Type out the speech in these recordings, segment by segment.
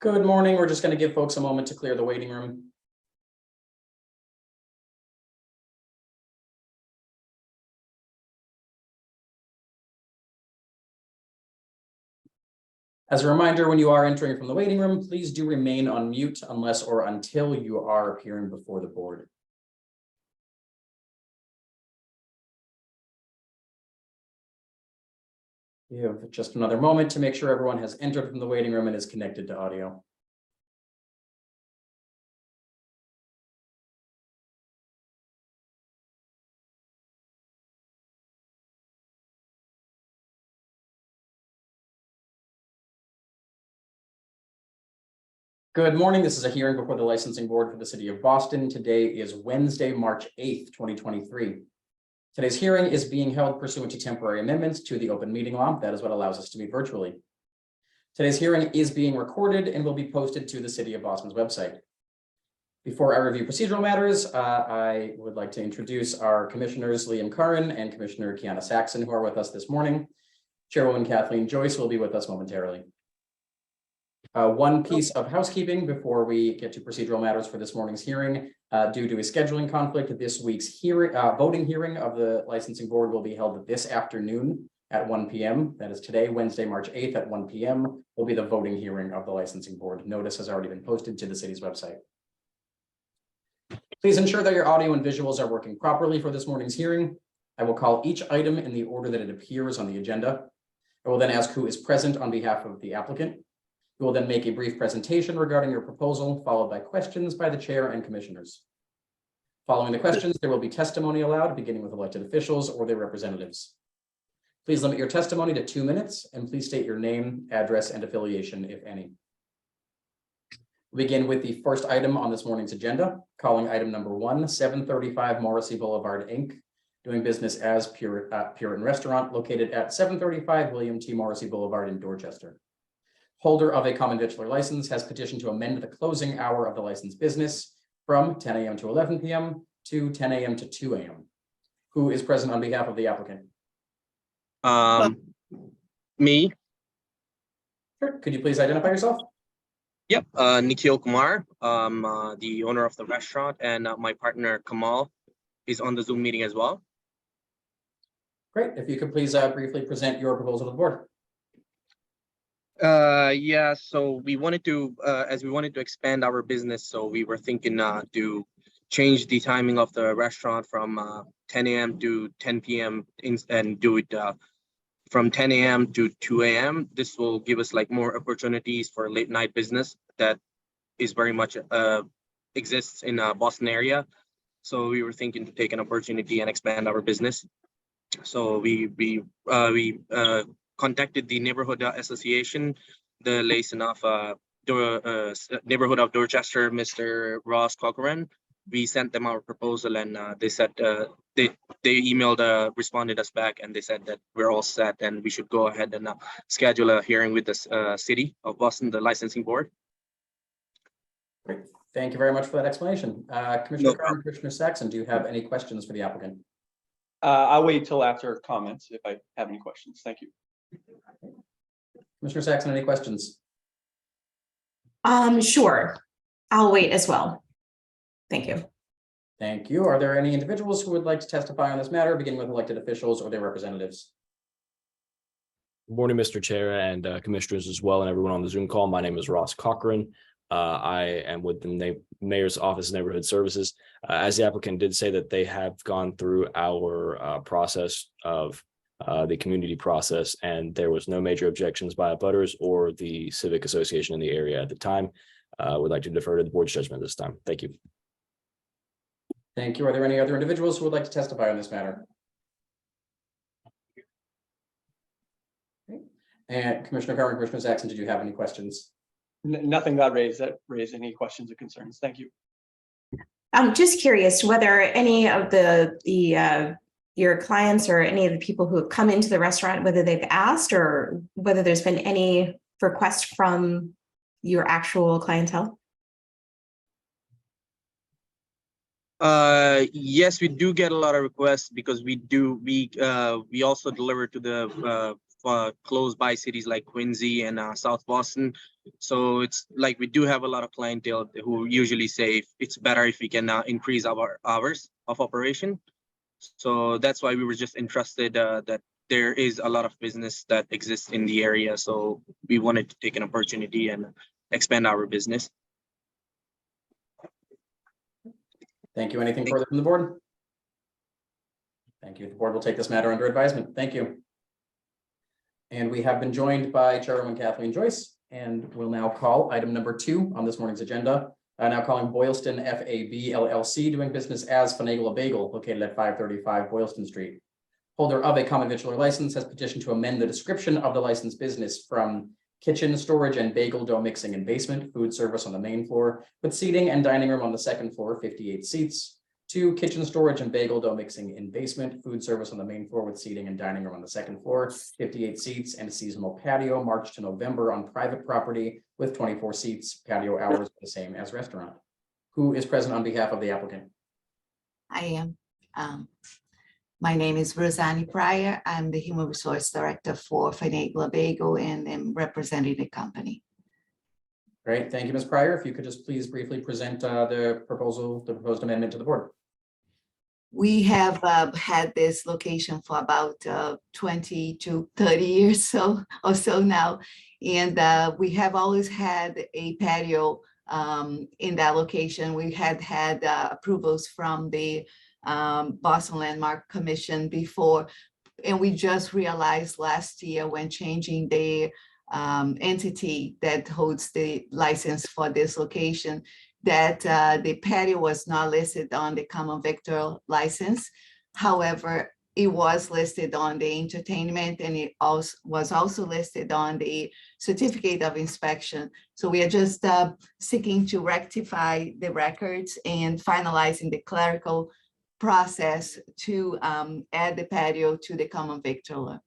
Good morning. We're just going to give folks a moment to clear the waiting room. As a reminder, when you are entering from the waiting room, please do remain on mute unless or until you are appearing before the board. You have just another moment to make sure everyone has entered from the waiting room and is connected to audio. Good morning. This is a hearing before the licensing board for the city of Boston. Today is Wednesday, March 8th, 2023. Today's hearing is being held pursuant to temporary amendments to the open meeting law. That is what allows us to meet virtually. Today's hearing is being recorded and will be posted to the City of Boston's website. Before I review procedural matters, I would like to introduce our commissioners, Liam Curran and Commissioner Kiana Saxon, who are with us this morning. Chairwoman Kathleen Joyce will be with us momentarily. One piece of housekeeping before we get to procedural matters for this morning's hearing. Due to a scheduling conflict, this week's voting hearing of the licensing board will be held this afternoon at 1 p.m. That is today, Wednesday, March 8th at 1 p.m. will be the voting hearing of the licensing board. Notice has already been posted to the city's website. Please ensure that your audio and visuals are working properly for this morning's hearing. I will call each item in the order that it appears on the agenda. I will then ask who is present on behalf of the applicant. We will then make a brief presentation regarding your proposal, followed by questions by the chair and commissioners. Following the questions, there will be testimony allowed, beginning with elected officials or their representatives. Please limit your testimony to 2 minutes, and please state your name, address, and affiliation, if any. We'll begin with the first item on this morning's agenda, calling item number 1, 735 Morrissey Boulevard, Inc., doing business as Puritan Restaurant, located at 735 William T. Morrissey Boulevard in Dorchester. Holder of a common victular license has petitioned to amend the closing hour of the licensed business from 10 a.m. to 11 p.m. to 10 a.m. to 2 a.m. Who is present on behalf of the applicant? Me. Sure. Could you please identify yourself? Yep. Nikhil Kumar, the owner of the restaurant, and my partner Kamal is on the Zoom meeting as well. Great. If you could please briefly present your proposal to the board. Yeah, so we wanted to, as we wanted to expand our business, so we were thinking to change the timing of the restaurant from 10 a.m. to 10 p.m. and do it from 10 a.m. to 2 a.m. This will give us like more opportunities for late night business that is very much exists in Boston area. So we were thinking to take an opportunity and expand our business. So we contacted the neighborhood association, the liaison of neighborhood of Dorchester, Mr. Ross Cochran. We sent them our proposal, and they said they emailed, responded us back, and they said that we're all set and we should go ahead and schedule a hearing with the city of Boston, the licensing board. Great. Thank you very much for that explanation. Commissioner Carter, Commissioner Saxon, do you have any questions for the applicant? I'll wait till after comments if I have any questions. Thank you. Commissioner Saxon, any questions? Sure. I'll wait as well. Thank you. Thank you. Are there any individuals who would like to testify on this matter, beginning with elected officials or their representatives? Good morning, Mr. Chair and commissioners as well, and everyone on the Zoom call. My name is Ross Cochran. I am with the Mayor's Office of Neighborhood Services. As the applicant did say that they have gone through our process of the community process, and there was no major objections by abutters or the civic association in the area at the time. Would like to defer to the board's judgment this time. Thank you. Thank you. Are there any other individuals who would like to testify on this matter? Okay. And Commissioner Carter, Commissioner Saxon, did you have any questions? Nothing got raised that raised any questions or concerns. Thank you. I'm just curious whether any of your clients or any of the people who have come into the restaurant, whether they've asked or whether there's been any request from your actual clientele? Yes, we do get a lot of requests because we also deliver to the close by cities like Quincy and South Boston. So it's like we do have a lot of clientele who usually say it's better if we can increase our hours of operation. So that's why we were just interested that there is a lot of business that exists in the area. So we wanted to take an opportunity and expand our business. Thank you. Anything further from the board? Thank you. The board will take this matter under advisement. Thank you. And we have been joined by Chairwoman Kathleen Joyce, and we'll now call item number 2 on this morning's agenda. Now calling Boylston FAB LLC, doing business as Finagle Bagel, located at 535 Boylston Street. Holder of a common victualler license has petitioned to amend the description of the licensed business from kitchen, storage, and bagel dough mixing and basement, food service on the main floor, with seating and dining room on the second floor, 58 seats, to kitchen, storage, and bagel dough mixing in basement, food service on the main floor with seating and dining room on the second floor, 58 seats, and a seasonal patio, March to November on private property with 24 seats, patio hours the same as restaurant. Who is present on behalf of the applicant? I am. My name is Rosanny Pryor. I'm the Human Resource Director for Finagle Bagel and am representing the company. Great, thank you, Ms. Pryor. If you could just please briefly present the proposed amendment to the board. We have had this location for about 20 to 30 years or so now. And we have always had a patio in that location. We had approvals from the Boston Landmark Commission before, and we just realized last year when changing the entity that holds the license for this location that the patio was not listed on the common victor license. However, it was listed on the entertainment, and it also was listed on the certificate of inspection. So we are just seeking to rectify the records and finalizing the clerical process to add the patio to the common victualler.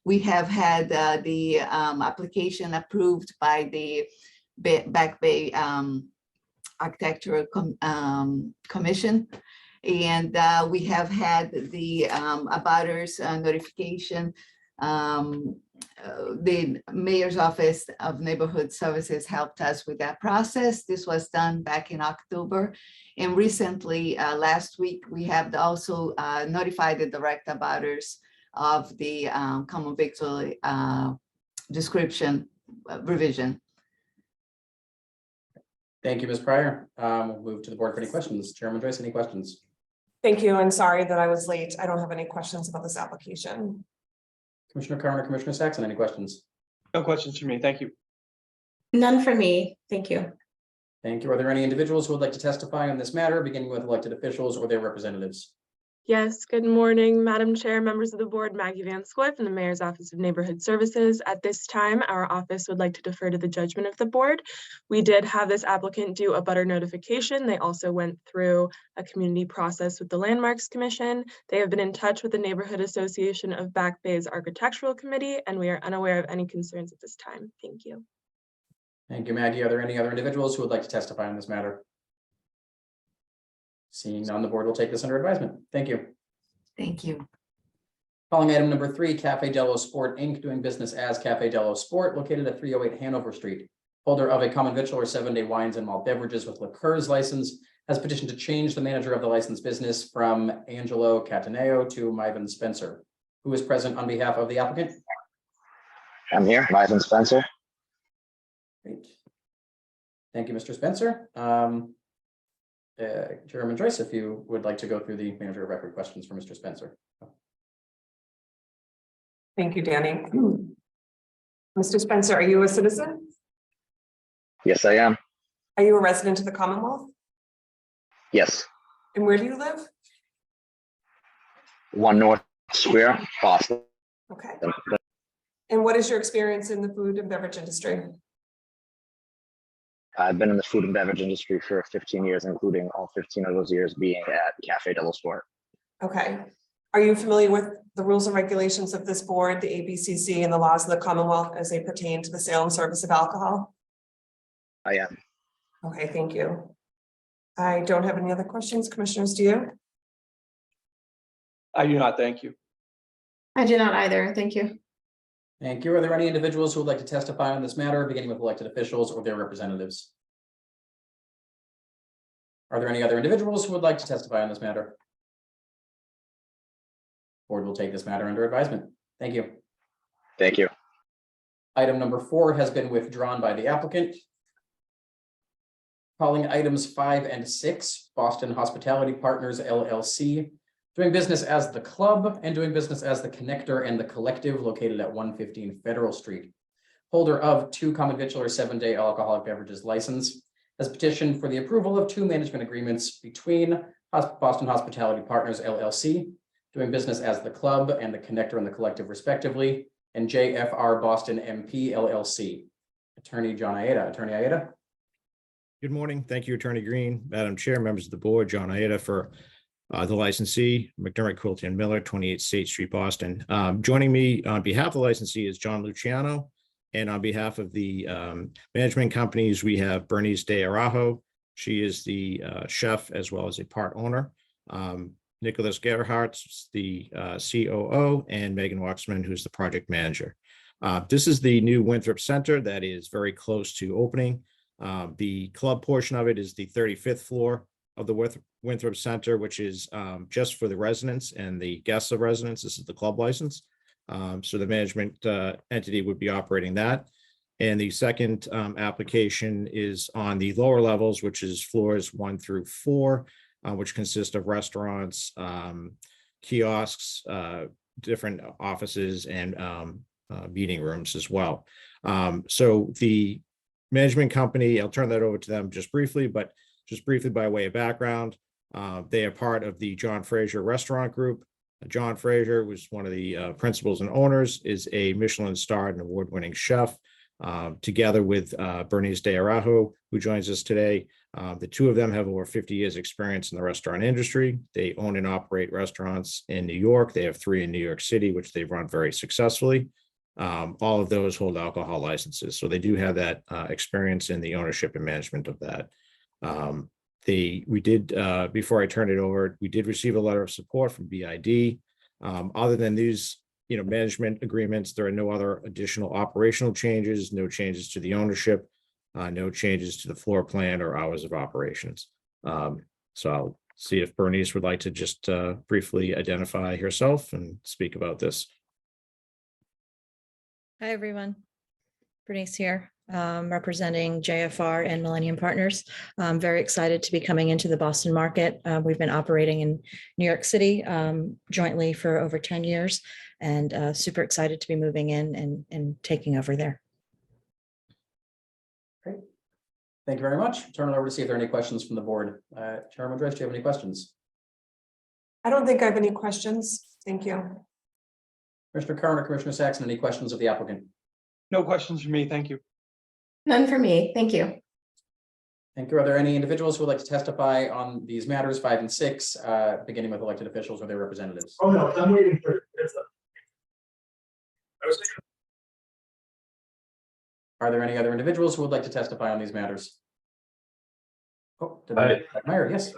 We have had the application approved by the Back Bay Architectural Commission, and we have had the abutters notification. The Mayor's Office of Neighborhood Services helped us with that process. This was done back in October. And recently, last week, we have also notified the direct abutters of the common victual description revision. Thank you, Ms. Pryor. We'll move to the board for any questions. Chairman Joyce, any questions? Thank you, and sorry that I was late. I don't have any questions about this application. Commissioner Carmen or Commissioner Saxon, any questions? No questions for me. Thank you. None for me. Thank you. Thank you. Are there any individuals who would like to testify on this matter, beginning with elected officials or their representatives? Yes, good morning, Madam Chair, members of the board, Maggie Van Squiff and the Mayor's Office of Neighborhood Services. At this time, our office would like to defer to the judgment of the board. We did have this applicant do a butter notification. They also went through a community process with the Landmarks Commission. They have been in touch with the Neighborhood Association of Back Bay's Architectural Committee, and we are unaware of any concerns at this time. Thank you. Thank you, Maggie. Are there any other individuals who would like to testify on this matter? Seeing none, the board will take this under advisement. Thank you. Thank you. Calling item number 3, Cafe Dello Sport Inc., doing business as Cafe Dello Sport, located at 308 Hanover Street. Holder of a common victualler 7-day wines and malt beverages with liqueurs license has petitioned to change the manager of the licensed business from Angelo Cataneo to Myvan Spencer. Who is present on behalf of the applicant? I'm here, Myvan Spencer. Great. Thank you, Mr. Spencer. Chairman Joyce, if you would like to go through the manager of record questions for Mr. Spencer. Thank you, Danny. Mr. Spencer, are you a citizen? Yes, I am. Are you a resident of the Commonwealth? Yes. And where do you live? 1 North Square, Boston. Okay. And what is your experience in the food and beverage industry? I've been in the food and beverage industry for 15 years, including all 15 of those years being at Cafe Dello Sport. Okay. Are you familiar with the rules and regulations of this board, the ABCC, and the laws of the Commonwealth as they pertain to the sale and service of alcohol? I am. Okay, thank you. I don't have any other questions. Commissioners, do you? I do not. Thank you. I do not either. Thank you. Thank you. Are there any individuals who would like to testify on this matter, beginning with elected officials or their representatives? Are there any other individuals who would like to testify on this matter? Board will take this matter under advisement. Thank you. Thank you. Item number 4 has been withdrawn by the applicant. Calling items 5 and 6, Boston Hospitality Partners LLC, doing business as the Club and doing business as the Connector and the Collective, located at 115 Federal Street. Holder of 2 common victular 7-day alcoholic beverages license, has petitioned for the approval of 2 management agreements between Boston Hospitality Partners LLC, doing business as the Club and the Connector and the Collective respectively, and JFR Boston MP LLC. Attorney John Aida. Attorney Aida. Good morning. Thank you, Attorney Green, Madam Chair, members of the board, John Aida for the licensee, McDermott, Quilty and Miller, 28 State Street, Boston. Joining me on behalf of the licensee is John Luciano. And on behalf of the management companies, we have Bernice De Arajo. She is the chef as well as a part owner. Nicholas Gerhardt, the COO, and Megan Waxman, who's the project manager. This is the new Winthrop Center that is very close to opening. The club portion of it is the 35th floor of the Winthrop Center, which is just for the residents and the guests of residents. This is the club license. So the management entity would be operating that. And the second application is on the lower levels, which is floors 1 through 4, which consist of restaurants, kiosks, different offices, and meeting rooms as well. So the management company, I'll turn that over to them just briefly, but just briefly by way of background, they are part of the John Fraser Restaurant Group. John Fraser was one of the principals and owners, is a Michelin-starred and award-winning chef, together with Bernice De Arajo, who joins us today. The two of them have over 50 years experience in the restaurant industry. They own and operate restaurants in New York. They have 3 in New York City, which they've run very successfully. All of those hold alcohol licenses. So they do have that experience in the ownership and management of that. We did, before I turn it over, we did receive a letter of support from BID. Other than these, management agreements, there are no other additional operational changes, no changes to the ownership, no changes to the floor plan or hours of operations. So I'll see if Bernice would like to just briefly identify herself and speak about this. Hi, everyone. Bernice here, representing JFR and Millennium Partners. I'm very excited to be coming into the Boston market. We've been operating in New York City jointly for over 10 years, and super excited to be moving in and taking over there. Great. Thank you very much. Turn it over to see if there are any questions from the board. Chairman Joyce, do you have any questions? I don't think I have any questions. Thank you. Commissioner Curran or Commissioner Saxon, any questions of the applicant? No questions for me. Thank you. None for me. Thank you. Thank you. Are there any individuals who would like to testify on these matters 5 and 6, beginning with elected officials or their representatives? Oh, no, I'm waiting for it. Are there any other individuals who would like to testify on these matters? Oh, Meyer, yes.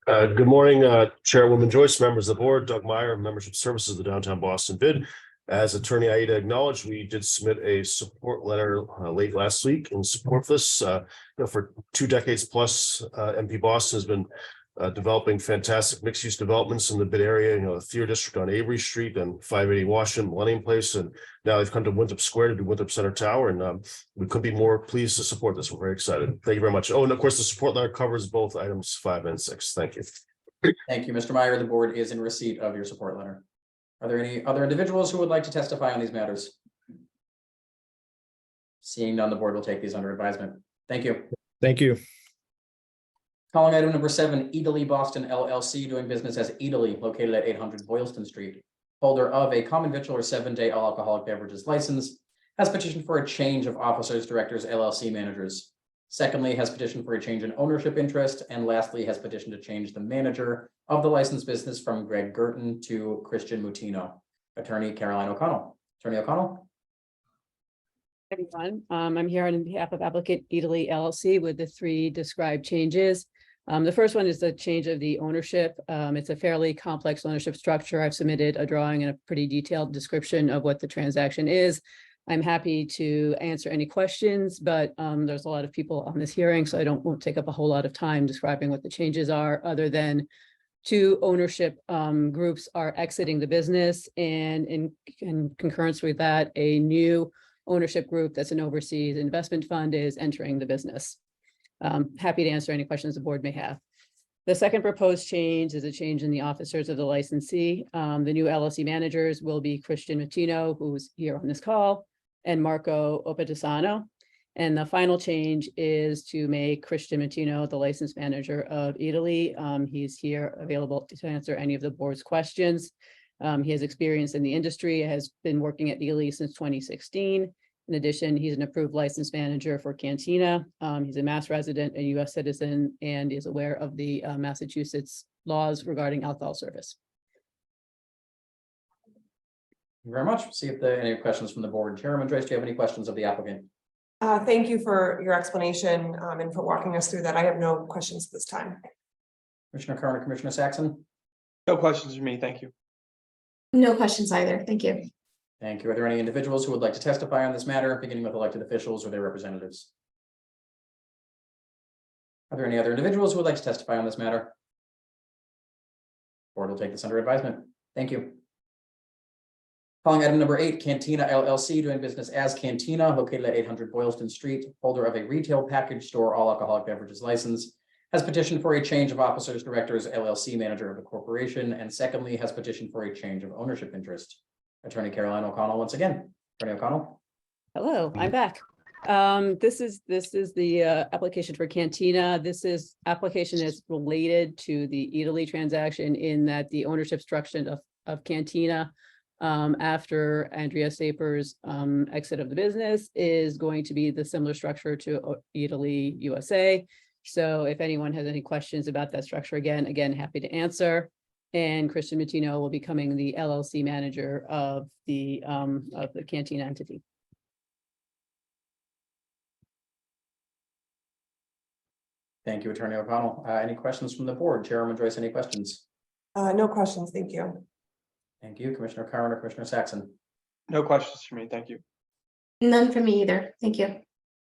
Good morning, Chairwoman Joyce, members of the board, Doug Meyer, membership services of the Downtown Boston BID. As Attorney Aida acknowledged, we did submit a support letter late last week in support of this. For 2 decades plus, MP Boston has been developing fantastic mixed-use developments in the BID area. The Theater District on Avery Street and 580 Washington, Millennium Place, and now they've come to Winthrop Square to do Winthrop Center Tower, and we couldn't be more pleased to support this. We're very excited. Thank you very much. Oh, and of course, the support letter covers both items 5 and 6. Thank you. Thank you, Mr. Meyer. The board is in receipt of your support letter. Are there any other individuals who would like to testify on these matters? Seeing none, the board will take these under advisement. Thank you. Thank you. Calling item number 7, Italy Boston LLC, doing business as Italy, located at 800 Boylston Street. Holder of a common victular 7-day all alcoholic beverages license, has petitioned for a change of officers, directors, LLC managers. Secondly, has petitioned for a change in ownership interest, and lastly, has petitioned to change the manager of the licensed business from Greg Gerton to Christian Mutino. Attorney Caroline O'Connell. Attorney O'Connell. Everyone, I'm here on behalf of applicant Italy LLC with the 3 described changes. The first one is the change of the ownership. It's a fairly complex ownership structure. I've submitted a drawing and a pretty detailed description of what the transaction is. I'm happy to answer any questions, but there's a lot of people on this hearing, so won't take up a whole lot of time describing what the changes are, other than two ownership groups are exiting the business, and in concurrence with that, a new ownership group that's an overseas investment fund is entering the business. Happy to answer any questions the board may have. The second proposed change is a change in the officers of the licensee. The new LLC managers will be Christian Matino, who's here on this call, and Marco Opatisano. And the final change is to make Christian Matino the license manager of Italy. He's here available to answer any of the board's questions. He has experience in the industry, has been working at Italy since 2016. In addition, he's an approved license manager for Cantina. He's a Mass resident, a US citizen, and is aware of the Massachusetts laws regarding alcohol service. Thank you very much. See if there are any questions from the board. Chairman Joyce, do you have any questions of the applicant? Thank you for your explanation and for walking us through that. I have no questions this time. Commissioner Kern or Commissioner Saxon? No questions for me. Thank you. No questions either. Thank you. Thank you. Are there any individuals who would like to testify on this matter, beginning with elected officials or their representatives? Are there any other individuals who would like to testify on this matter? Board will take this under advisement. Thank you. Calling item number 8, Cantina LLC, doing business as Cantina, located at 800 Boylston Street, holder of a retail package store all alcoholic beverages license, has petitioned for a change of officers, directors, LLC manager of the corporation, and secondly, has petitioned for a change of ownership interest. Attorney Caroline O'Connell once again. Attorney O'Connell. Hello, I'm back. This is the application for Cantina. Application is related to the Italy transaction in that the ownership structure of Cantina after Andrea Saper's exit of the business is going to be the similar structure to Italy USA. So if anyone has any questions about that structure, again, happy to answer. And Christian Matino will be becoming the LLC manager of the Cantina entity. Thank you, Attorney O'Connell. Any questions from the board? Chairwoman Joyce, any questions? No questions. Thank you. Thank you, Commissioner Kern or Commissioner Saxon. No questions for me. Thank you. None for me either. Thank you.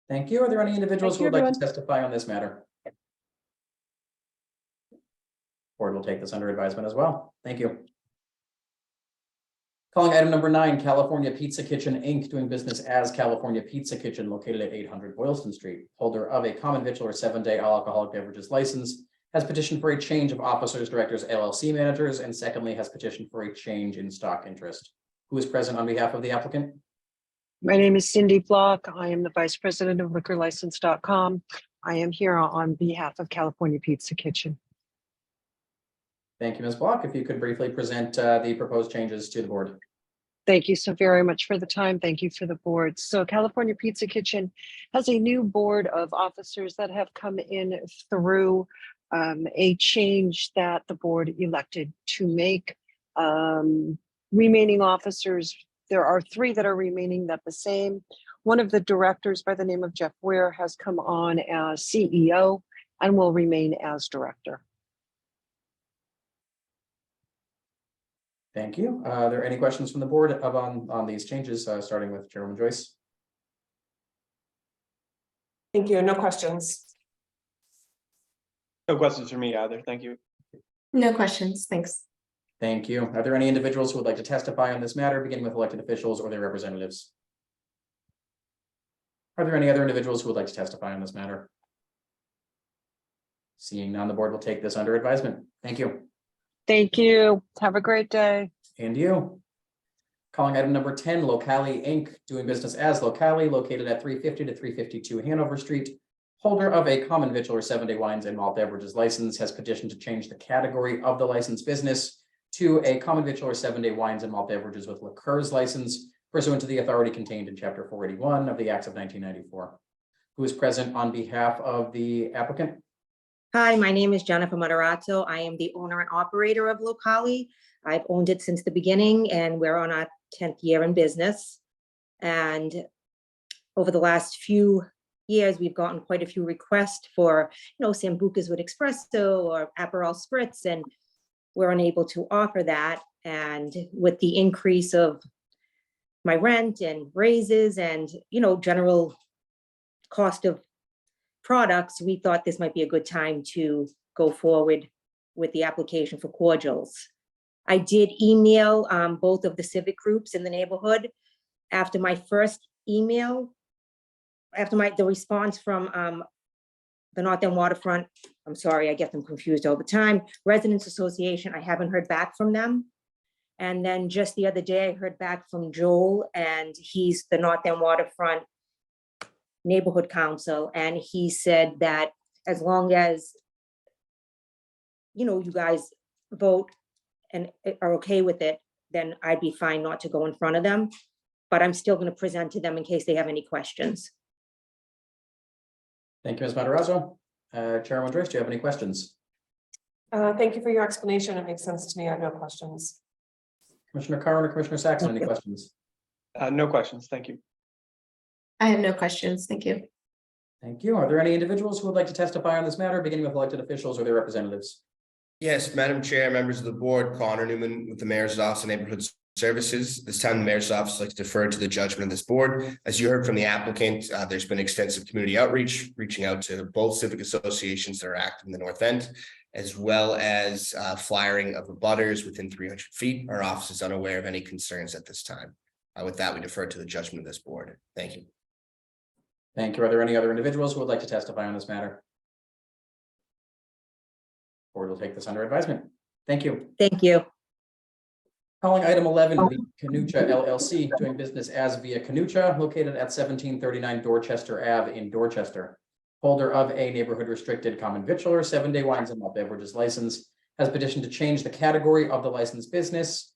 Thank you. Are there any individuals who would like to everyone. testify on this matter? Board will take this under advisement as well. Thank you. Calling item number 9, California Pizza Kitchen, Inc., doing business as California Pizza Kitchen, located at 800 Boylston Street, holder of a common victual or 7-day all alcoholic beverages license, has petitioned for a change of officers, directors, LLC managers, and secondly, has petitioned for a change in stock interest. Who is present on behalf of the applicant? My name is Cindy Block. I am the Vice President of LiquorLicense.com. I am here on behalf of California Pizza Kitchen. Thank you, Ms. Block. If you could briefly present the proposed changes to the board. Thank you so very much for the time. Thank you for the board. So California Pizza Kitchen has a new board of officers that have come in through a change that the board elected to make. Remaining officers, there are 3 that are remaining that the same. One of the directors by the name of Jeff Ware has come on as CEO and will remain as director. Thank you. Are there any questions from the board on these changes, starting with Chairwoman Joyce? Thank you. No questions. No questions for me either. Thank you. No questions. Thanks. Thank you. Are there any individuals who would like to testify on this matter, beginning with elected officials or their representatives? Are there any other individuals who would like to testify on this matter? Seeing none, the board will take this under advisement. Thank you. Thank you. Have a great day. And you. Calling item number 10, Locali Inc., doing business as Locali, located at 350 to 352 Hanover Street. Holder of a common victual or 7-day wines and malt beverages license, has petitioned to change the category of the licensed business to a common victual or 7-day wines and malt beverages with liqueurs license, pursuant to the authority contained in Chapter 481 of the Acts of 1994. Who is present on behalf of the applicant? Hi, my name is Jennifer Moderato. I am the owner and operator of Locali. I've owned it since the beginning and we're on our 10th year in business. And over the last few years, we've gotten quite a few requests for, Sambucas with espresso or Aperol spritz, and we're unable to offer that. And with the increase of my rent and raises and, general cost of products, we thought this might be a good time to go forward with the application for cordials. I did email both of the civic groups in the neighborhood. After my first email, after the response from the North End Waterfront, I'm sorry, I get them confused all the time, Residents Association, I haven't heard back from them. And then just the other day, I heard back from Joel, and he's the North End Waterfront Neighborhood Council, and he said that as long as, you guys vote and are okay with it, then I'd be fine not to go in front of them. But I'm still going to present to them in case they have any questions. Thank you, Ms. Matarazzo. Chairman Joyce, do you have any questions? Thank you for your explanation. It makes sense to me. I have no questions. Commissioner Curran or Commissioner Saxon, any questions? No questions. Thank you. I have no questions. Thank you. Thank you. Are there any individuals who would like to testify on this matter, beginning with elected officials or their representatives? Yes, Madam Chair, members of the board, Connor Newman with the Mayor's Office of Neighborhood Services. This time, the Mayor's Office likes to defer to the judgment of this board. As you heard from the applicant, there's been extensive community outreach, reaching out to both civic associations that are active in the North End, as well as flyering of abutters within 300 feet. Our office is unaware of any concerns at this time. With that, we defer to the judgment of this board. Thank you. Thank you. Are there any other individuals who would like to testify on this matter? Board will take this under advisement. Thank you. Thank you. Calling item 11, Via Canucha LLC, doing business as Via Canucha, located at 1739 Dorchester Ave in Dorchester. Holder of a neighborhood restricted common victualler 7-day wines and malt beverages license, has petitioned to change the category of the licensed business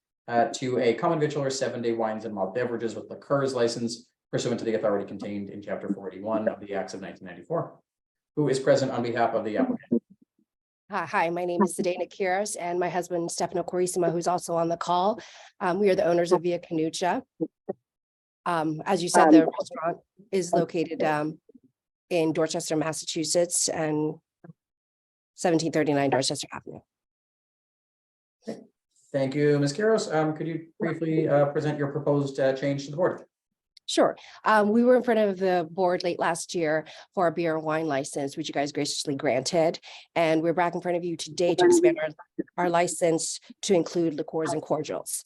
to a common victualler 7-day wines and malt beverages with liqueurs license pursuant to the authority contained in Chapter 41 of the Acts of 1994. Who is present on behalf of the applicant? Hi, my name is Zdena Kiros and my husband Stefano Corissima, who's also on the call. We are the owners of Via Canucha. As you said, the restaurant is located in Dorchester, Massachusetts, and 1739 Dorchester Avenue. Thank you, Ms. Kiros. Could you briefly present your proposed change to the board? Sure. We were in front of the board late last year for a beer and wine license, which you guys graciously granted. And we're back in front of you today to expand our license to include liqueurs and cordials.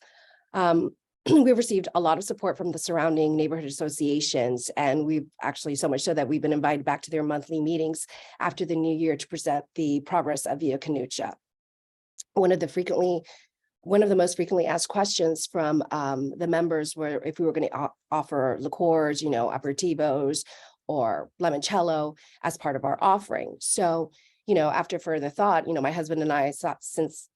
We've received a lot of support from the surrounding neighborhood associations, and we've actually so much so that we've been invited back to their monthly meetings after the new year to present the progress of Via Canucha. One of the most frequently asked questions from the members were if we were going to offer liqueurs, aperitivos or limoncello as part of our offering. So, after further thought, my husband and I since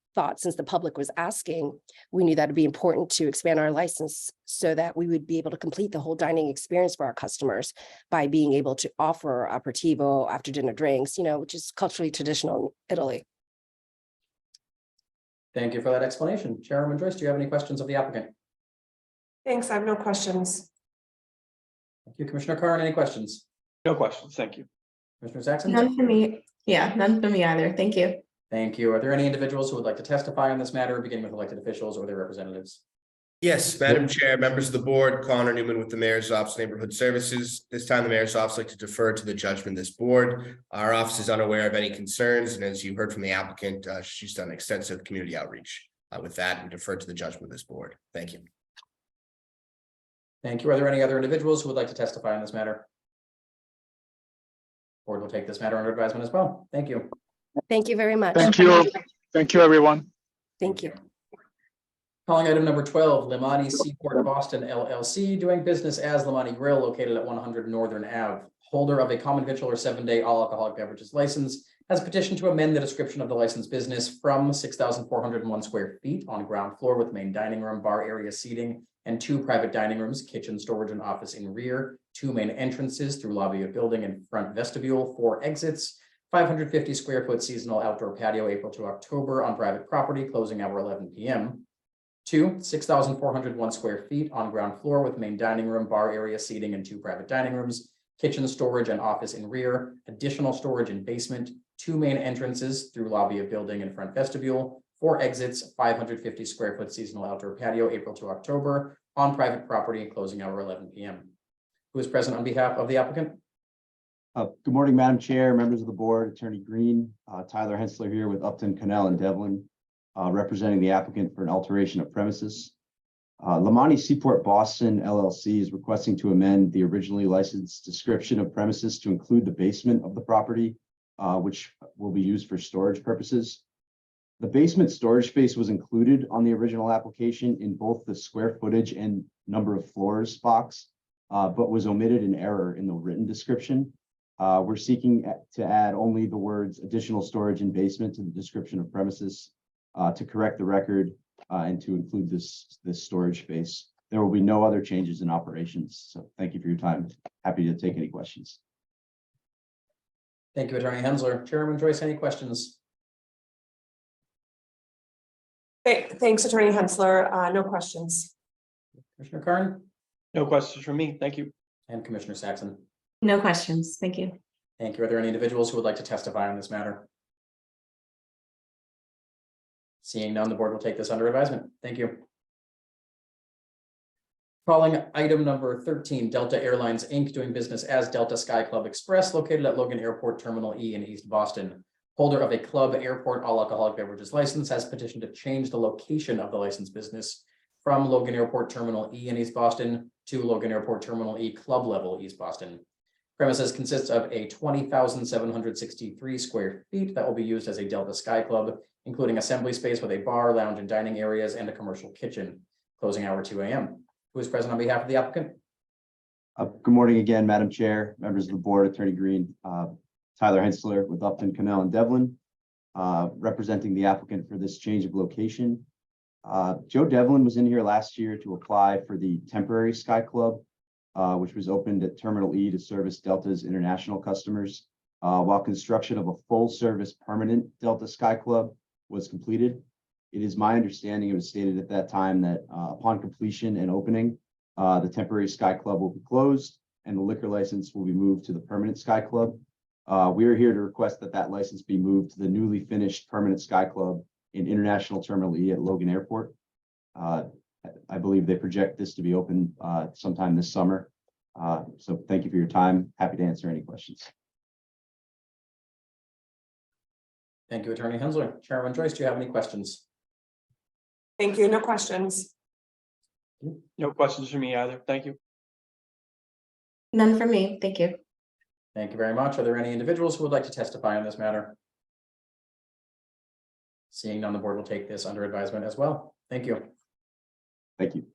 the public was asking, we knew that it'd be important to expand our license so that we would be able to complete the whole dining experience for our customers by being able to offer aperitivo, after dinner drinks, which is culturally traditional in Italy. Thank you for that explanation. Chairwoman Joyce, do you have any questions of the applicant? Thanks. I have no questions. Thank you. Commissioner Curran, any questions? No questions. Thank you. Commissioner Saxon? None for me. Yeah, none for me either. Thank you. Thank you. Are there any individuals who would like to testify on this matter, beginning with elected officials or their representatives? Yes, Madam Chair, members of the board, Connor Newman with the Mayor's Office of Neighborhood Services. This time, the Mayor's Office like to defer to the judgment of this board. Our office is unaware of any concerns, and as you heard from the applicant, she's done extensive community outreach. With that, we defer to the judgment of this board. Thank you. Thank you. Are there any other individuals who would like to testify on this matter? Board will take this matter under advisement as well. Thank you. Thank you very much. Thank you. Thank you, everyone. Thank you. Calling item number 12, Limani Seaport Boston LLC, doing business as Limani Grill, located at 100 Northern Ave. Holder of a common victualler 7-day all alcoholic beverages license, has petitioned to amend the description of the licensed business from 6,401 square feet on ground floor with main dining room, bar area seating, and 2 private dining rooms, kitchen, storage, and office in rear, 2 main entrances through lobby of building and front vestibule, 4 exits, 550 square foot seasonal outdoor patio April to October on private property, closing hour 11 p.m. 2, 6,401 square feet on ground floor with main dining room, bar area seating, and 2 private dining rooms, kitchen storage and office in rear, additional storage in basement, 2 main entrances through lobby of building and front vestibule, 4 exits, 550 square foot seasonal outdoor patio, April to October, on private property, closing hour 11 p.m. Who is present on behalf of the applicant? Good morning, Madam Chair, members of the board, Attorney Green, Tyler Hensler here with Upton, Connell, and Devlin, representing the applicant for an alteration of premises. Lamani Seaport Boston LLC is requesting to amend the originally licensed description of premises to include the basement of the property, which will be used for storage purposes. The basement storage space was included on the original application in both the square footage and number of floors box, but was omitted in error in the written description. We're seeking to add only the words additional storage in basement to the description of premises to correct the record and to include this storage space. There will be no other changes in operations. So thank you for your time. Happy to take any questions. Thank you, Attorney Hensler. Chairman Joyce, any questions? Thanks, Attorney Hensler. No questions. Commissioner Kern? No questions from me. Thank you. And Commissioner Saxon? No questions. Thank you. Thank you. Are there any individuals who would like to testify on this matter? Seeing none, the board will take this under advisement. Thank you. Calling item number 13, Delta Airlines, Inc., doing business as Delta Sky Club Express, located at Logan Airport Terminal E in East Boston. Holder of a club airport all alcoholic beverages license has petitioned to change the location of the licensed business from Logan Airport Terminal E in East Boston to Logan Airport Terminal E Club Level East Boston. Premises consists of a 20,763 square feet that will be used as a Delta Sky Club, including assembly space with a bar, lounge, and dining areas, and a commercial kitchen. Closing hour 2 a.m. Who is present on behalf of the applicant? Good morning again, Madam Chair, members of the board, Attorney Green, Tyler Hensler with Upton, Connell, and Devlin, representing the applicant for this change of location. Joe Devlin was in here last year to apply for the temporary Sky Club, which was opened at Terminal E to service Delta's international customers, while construction of a full-service permanent Delta Sky Club was completed. It is my understanding, it was stated at that time that upon completion and opening, the temporary Sky Club will be closed and the liquor license will be moved to the permanent Sky Club. We are here to request that that license be moved to the newly finished permanent Sky Club in International Terminal E at Logan Airport. I believe they project this to be open sometime this summer. So thank you for your time. Happy to answer any questions. Thank you, Attorney Hensler. Chairman Joyce, do you have any questions? Thank you. No questions. No questions from me either. Thank you. None from me. Thank you. Thank you very much. Are there any individuals who would like to testify on this matter? Seeing none, the board will take this under advisement as well. Thank you. Thank you.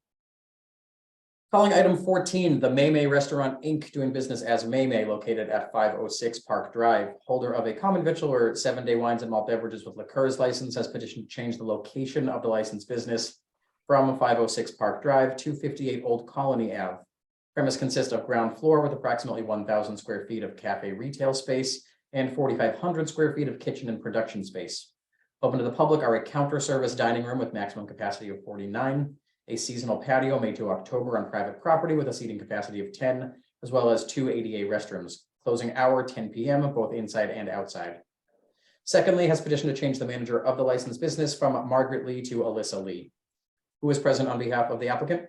Calling item 14, the May Restaurant, Inc., doing business as May, located at 506 Park Drive. Holder of a common victualler 7-day wines and malt beverages with liqueurs license has petitioned to change the location of the licensed business from 506 Park Drive to 58 Old Colony Ave. Premise consists of ground floor with approximately 1,000 square feet of cafe retail space and 4,500 square feet of kitchen and production space. Open to the public are a counter service dining room with maximum capacity of 49, a seasonal patio May to October on private property with a seating capacity of 10, as well as 2 ADA restrooms. Closing hour 10 p.m. both inside and outside. Secondly, has petitioned to change the manager of the licensed business from Margaret Lee to Alyssa Lee. Who is present on behalf of the applicant?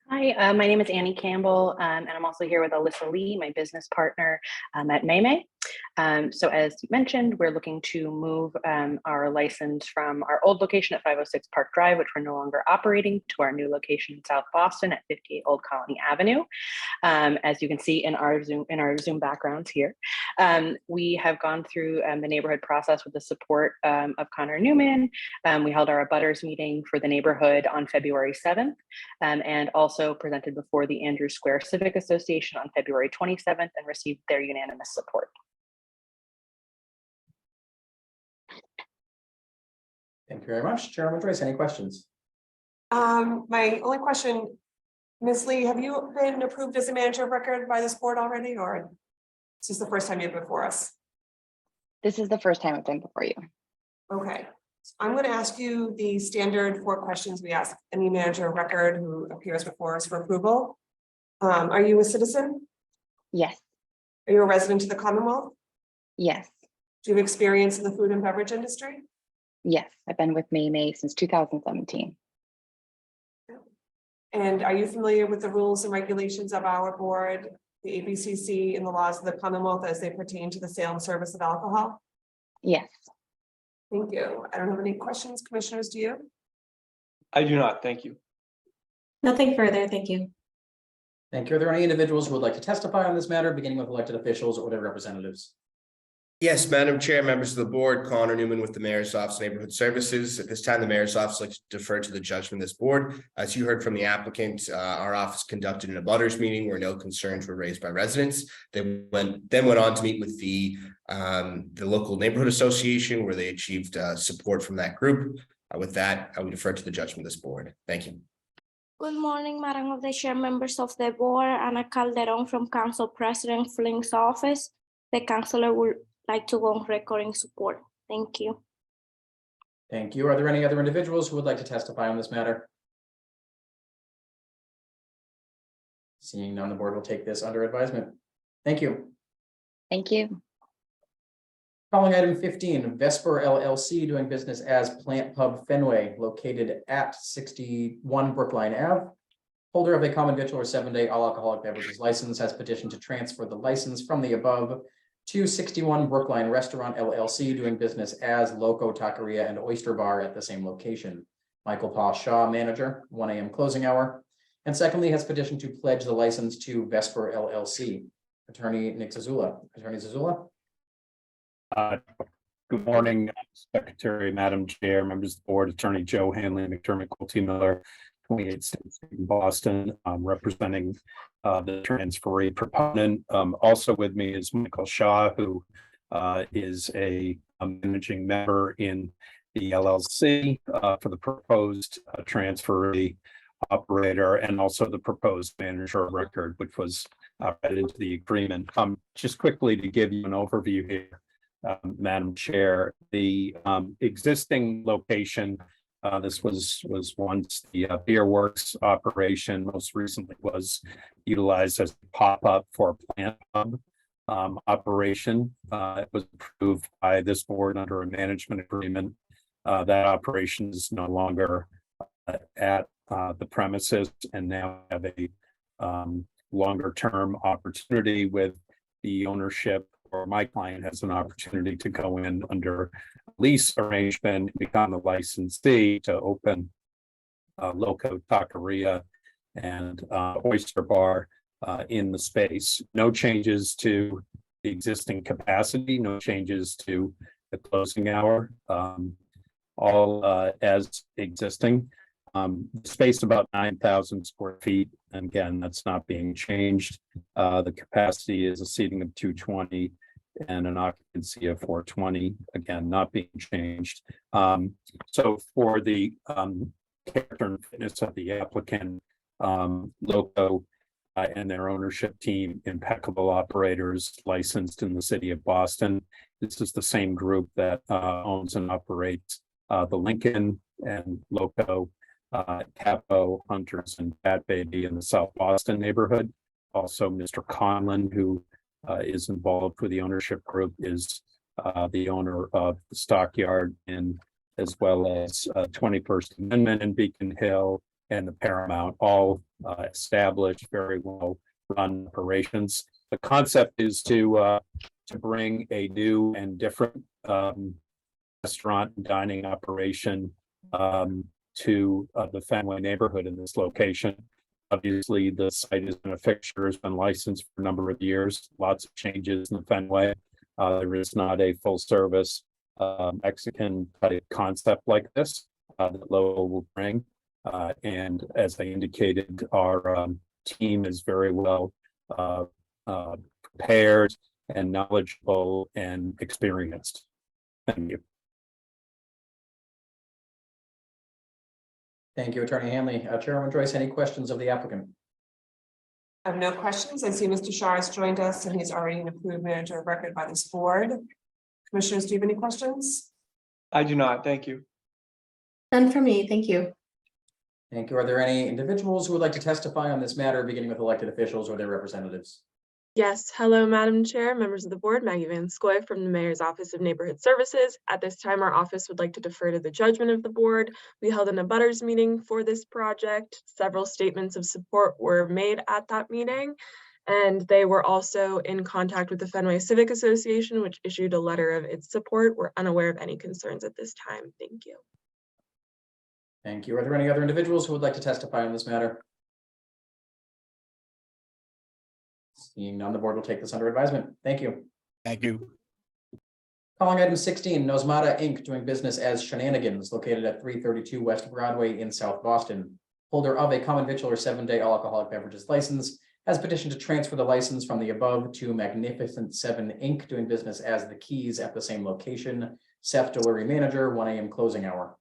Hi, my name is Annie Campbell, and I'm also here with Alyssa Lee, my business partner at May. So as you mentioned, we're looking to move our license from our old location at 506 Park Drive, which we're no longer operating, to our new location in South Boston at 58 Old Colony Avenue. As you can see in our Zoom backgrounds here, we have gone through the neighborhood process with the support of Connor Newman. We held our abutters meeting for the neighborhood on February 7th, and also presented before the Andrews Square Civic Association on February 27th and received their unanimous support. Thank you very much. Chairman Joyce, any questions? My only question, Ms. Lee, have you been approved as a manager of record by this board already, or is this the first time you've been before us? This is the first time I've been before you. Okay, so I'm going to ask you the standard 4 questions we ask any manager of record who appears before us for approval. Are you a citizen? Yes, Are you a resident of the Commonwealth? yes, Do you have experience in the food and beverage industry? yes. I've been with May since 2017. And are you familiar with the rules and regulations of our board, the ABCC, and the laws of the Commonwealth as they pertain to the sale and service of alcohol? Yes. Thank you. I don't have any questions. Commissioners, do you? I do not, thank you. Nothing further. Thank you. Thank you. Are there any individuals who would like to testify on this matter, beginning with elected officials or their representatives? Yes, Madam Chair, members of the board, Connor Newman with the Mayor's Office of Neighborhood Services. At this time, the Mayor's Office likes to defer to the judgment of this board. As you heard from the applicant, our office conducted an abutters meeting where no concerns were raised by residents. They then went on to meet with the local neighborhood association where they achieved support from that group. With that, I would defer to the judgment of this board. Thank you. Good morning, Madam of the Chair, members of the board, Ana Calderon from Council President Flynn's office. The councilor would like to go on record in support. Thank you. Thank you. Are there any other individuals who would like to testify on this matter? Seeing none, the board will take this under advisement. Thank you. Thank you. Calling item 15, Vesper LLC doing business as Plant Pub Fenway located at 61 Brookline Ave. Holder of a common victual or 7-day all alcoholic beverages license has petitioned to transfer the license from the above to 61 Brookline Restaurant LLC doing business as Loco Taqueria and Oyster Bar at the same location. Michael Paul Shaw, manager, 1 a.m. closing hour. And secondly, has petitioned to pledge the license to Vesper LLC. Attorney Nick Zazula. Attorney Zazula. Good morning, Secretary, Madam Chair, members of the board, Attorney Joe Hanley, McDermott, Quilty Miller, 28 State Street in Boston, representing the transferee proponent. Also with me is Michael Shaw, who is a managing member in the LLC for the proposed transferee operator and also the proposed manager of record, which was read into the agreement. Just quickly to give you an overview here. Madam Chair, the existing location, this was once the Beer Works operation, most recently was utilized as a pop-up for a plant pub operation. It was approved by this board under a management agreement. That operation is no longer at the premises and now have a longer term opportunity with the ownership, or my client has an opportunity to go in under lease arrangement, become the licensee to open Loco Taqueria and Oyster Bar in the space. No changes to the existing capacity, no changes to the closing hour, all as existing. Space about 9,000 square feet. And again, that's not being changed. The capacity is a seating of 220 and an occupancy of 420, again, not being changed. So for the character and fitness of the applicant, Loco and their ownership team, impeccable operators licensed in the city of Boston. This is the same group that owns and operates the Lincoln and Loco, Capo, Hunters, and Fat Baby in the South Boston neighborhood. Also, Mr. Conlon, who is involved with the ownership group, is the owner of the Stockyard, and as well as 21st Amendment in Beacon Hill and the Paramount, all established, very well run operations. The concept is to bring a new and different restaurant and dining operation to the Fenway neighborhood in this location. Obviously, the site has been a fixture, has been licensed for a number of years, lots of changes in the Fenway. There is not a full service Mexican type concept like this that Loco will bring. And as I indicated, our team is very well prepared and knowledgeable and experienced. Thank you. Thank you, Attorney Hanley. Chairwoman Joyce, any questions of the applicant? I have no questions. I see Mr. Shaw has joined us and he's already an approved manager of record by this board. Commissioners, do you have any questions? I do not, thank you. None for me. Thank you. Thank you. Are there any individuals who would like to testify on this matter, beginning with elected officials or their representatives? Yes, hello, Madam Chair, members of the board, Maggie Van Scoy from the Mayor's Office of Neighborhood Services. At this time, our office would like to defer to the judgment of the board. We held an abutters meeting for this project. Several statements of support were made at that meeting. And they were also in contact with the Fenway Civic Association, which issued a letter of its support. We're unaware of any concerns at this time. Thank you. Thank you. Are there any other individuals who would like to testify on this matter? Seeing none, the board will take this under advisement. Thank you. Thank you. Calling item 16, Nosmata Inc. doing business as Shenanigans, located at 332 West Broadway in South Boston. Holder of a common victular 7-day all alcoholic beverages license has petitioned to transfer the license from the above to Magnificent 7 Inc. doing business as The Keys at the same location. Seth Delivery Manager, 1 a.m. closing hour.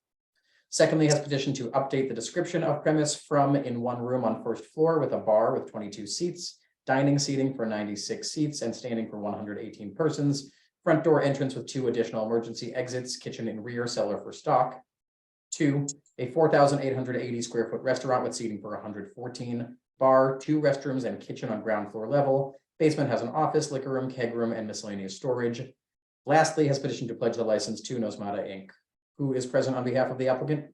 Secondly, has petitioned to update the description of premise from in one room on first floor with a bar with 22 seats, dining seating for 96 seats and standing for 118 persons, front door entrance with 2 additional emergency exits, kitchen and rear cellar for stock. 2, a 4,880 square foot restaurant with seating for 114, bar, 2 restrooms and kitchen on ground floor level. Basement has an office, liquor room, keg room, and miscellaneous storage. Lastly, has petitioned to pledge the license to Nosmata Inc. Who is present on behalf of the applicant?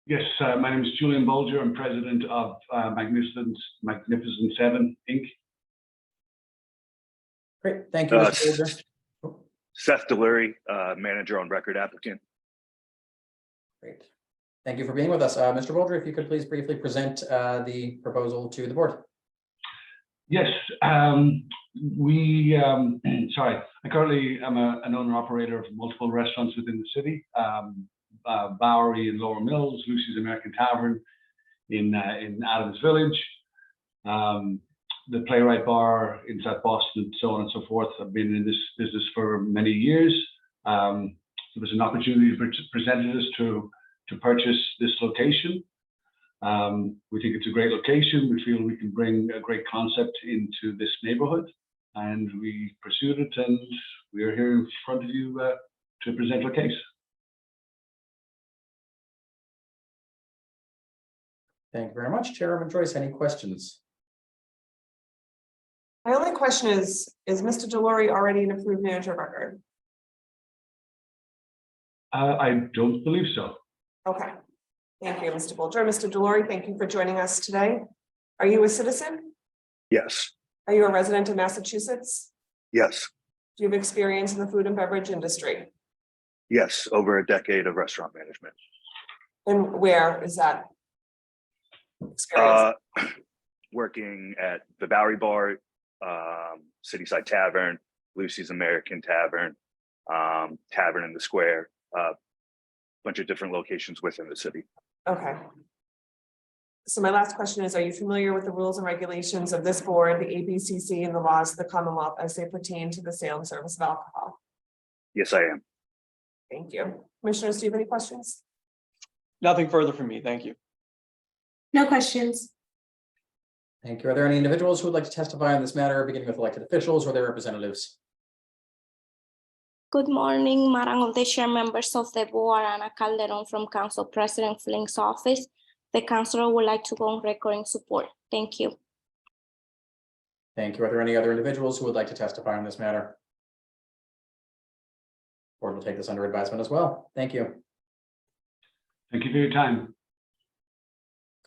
Yes, my name is Julian Bolger. I'm president of Magnificent 7 Inc. Great, thank you, Mr. Bolger. Seth Delury, manager on record applicant. Great. Thank you for being with us. Mr. Bolger, if you could please briefly present the proposal to the board. Yes, sorry, I currently am an owner operator of multiple restaurants within the city. Bowery in Lower Mills, Lucy's American Tavern in Adams Village, the Playwright Bar in South Boston, so on and so forth. I've been in this business for many years. So there's an opportunity presented us to purchase this location. We think it's a great location. We feel we can bring a great concept into this neighborhood, and we pursued it, and we are here in front of you to present our case. Thank you very much. Chairwoman Joyce, any questions? My only question is Mr. Delury already an approved manager of record? I don't believe so. Okay. Thank you, Mr. Bolger. Mr. Delury, thank you for joining us today. Are you a citizen? Yes. Are you a resident of Massachusetts? Yes. Do you have experience in the food and beverage industry? Yes. Over a decade of restaurant management. And where is that experience? Working at the Bowery Bar, Cityside Tavern, Lucy's American Tavern, Tavern in the Square, bunch of different locations within the city. Okay. So my last question is, are you familiar with the rules and regulations of this board, the ABCC, and the laws of the Commonwealth as they pertain to the sale and service of alcohol? Yes, I am. Thank you. Commissioners, do you have any questions? Nothing further from me. Thank you. No questions. Thank you. Are there any individuals who would like to testify on this matter, beginning with elected officials or their representatives? Good morning, Madam of the Chair, members of the board, Ana Calderon from Council President Flink's office. The councilor would like to go on record in support. Thank you. Thank you. Are there any other individuals who would like to testify on this matter? Board will take this under advisement as well. Thank you. Thank you for your time.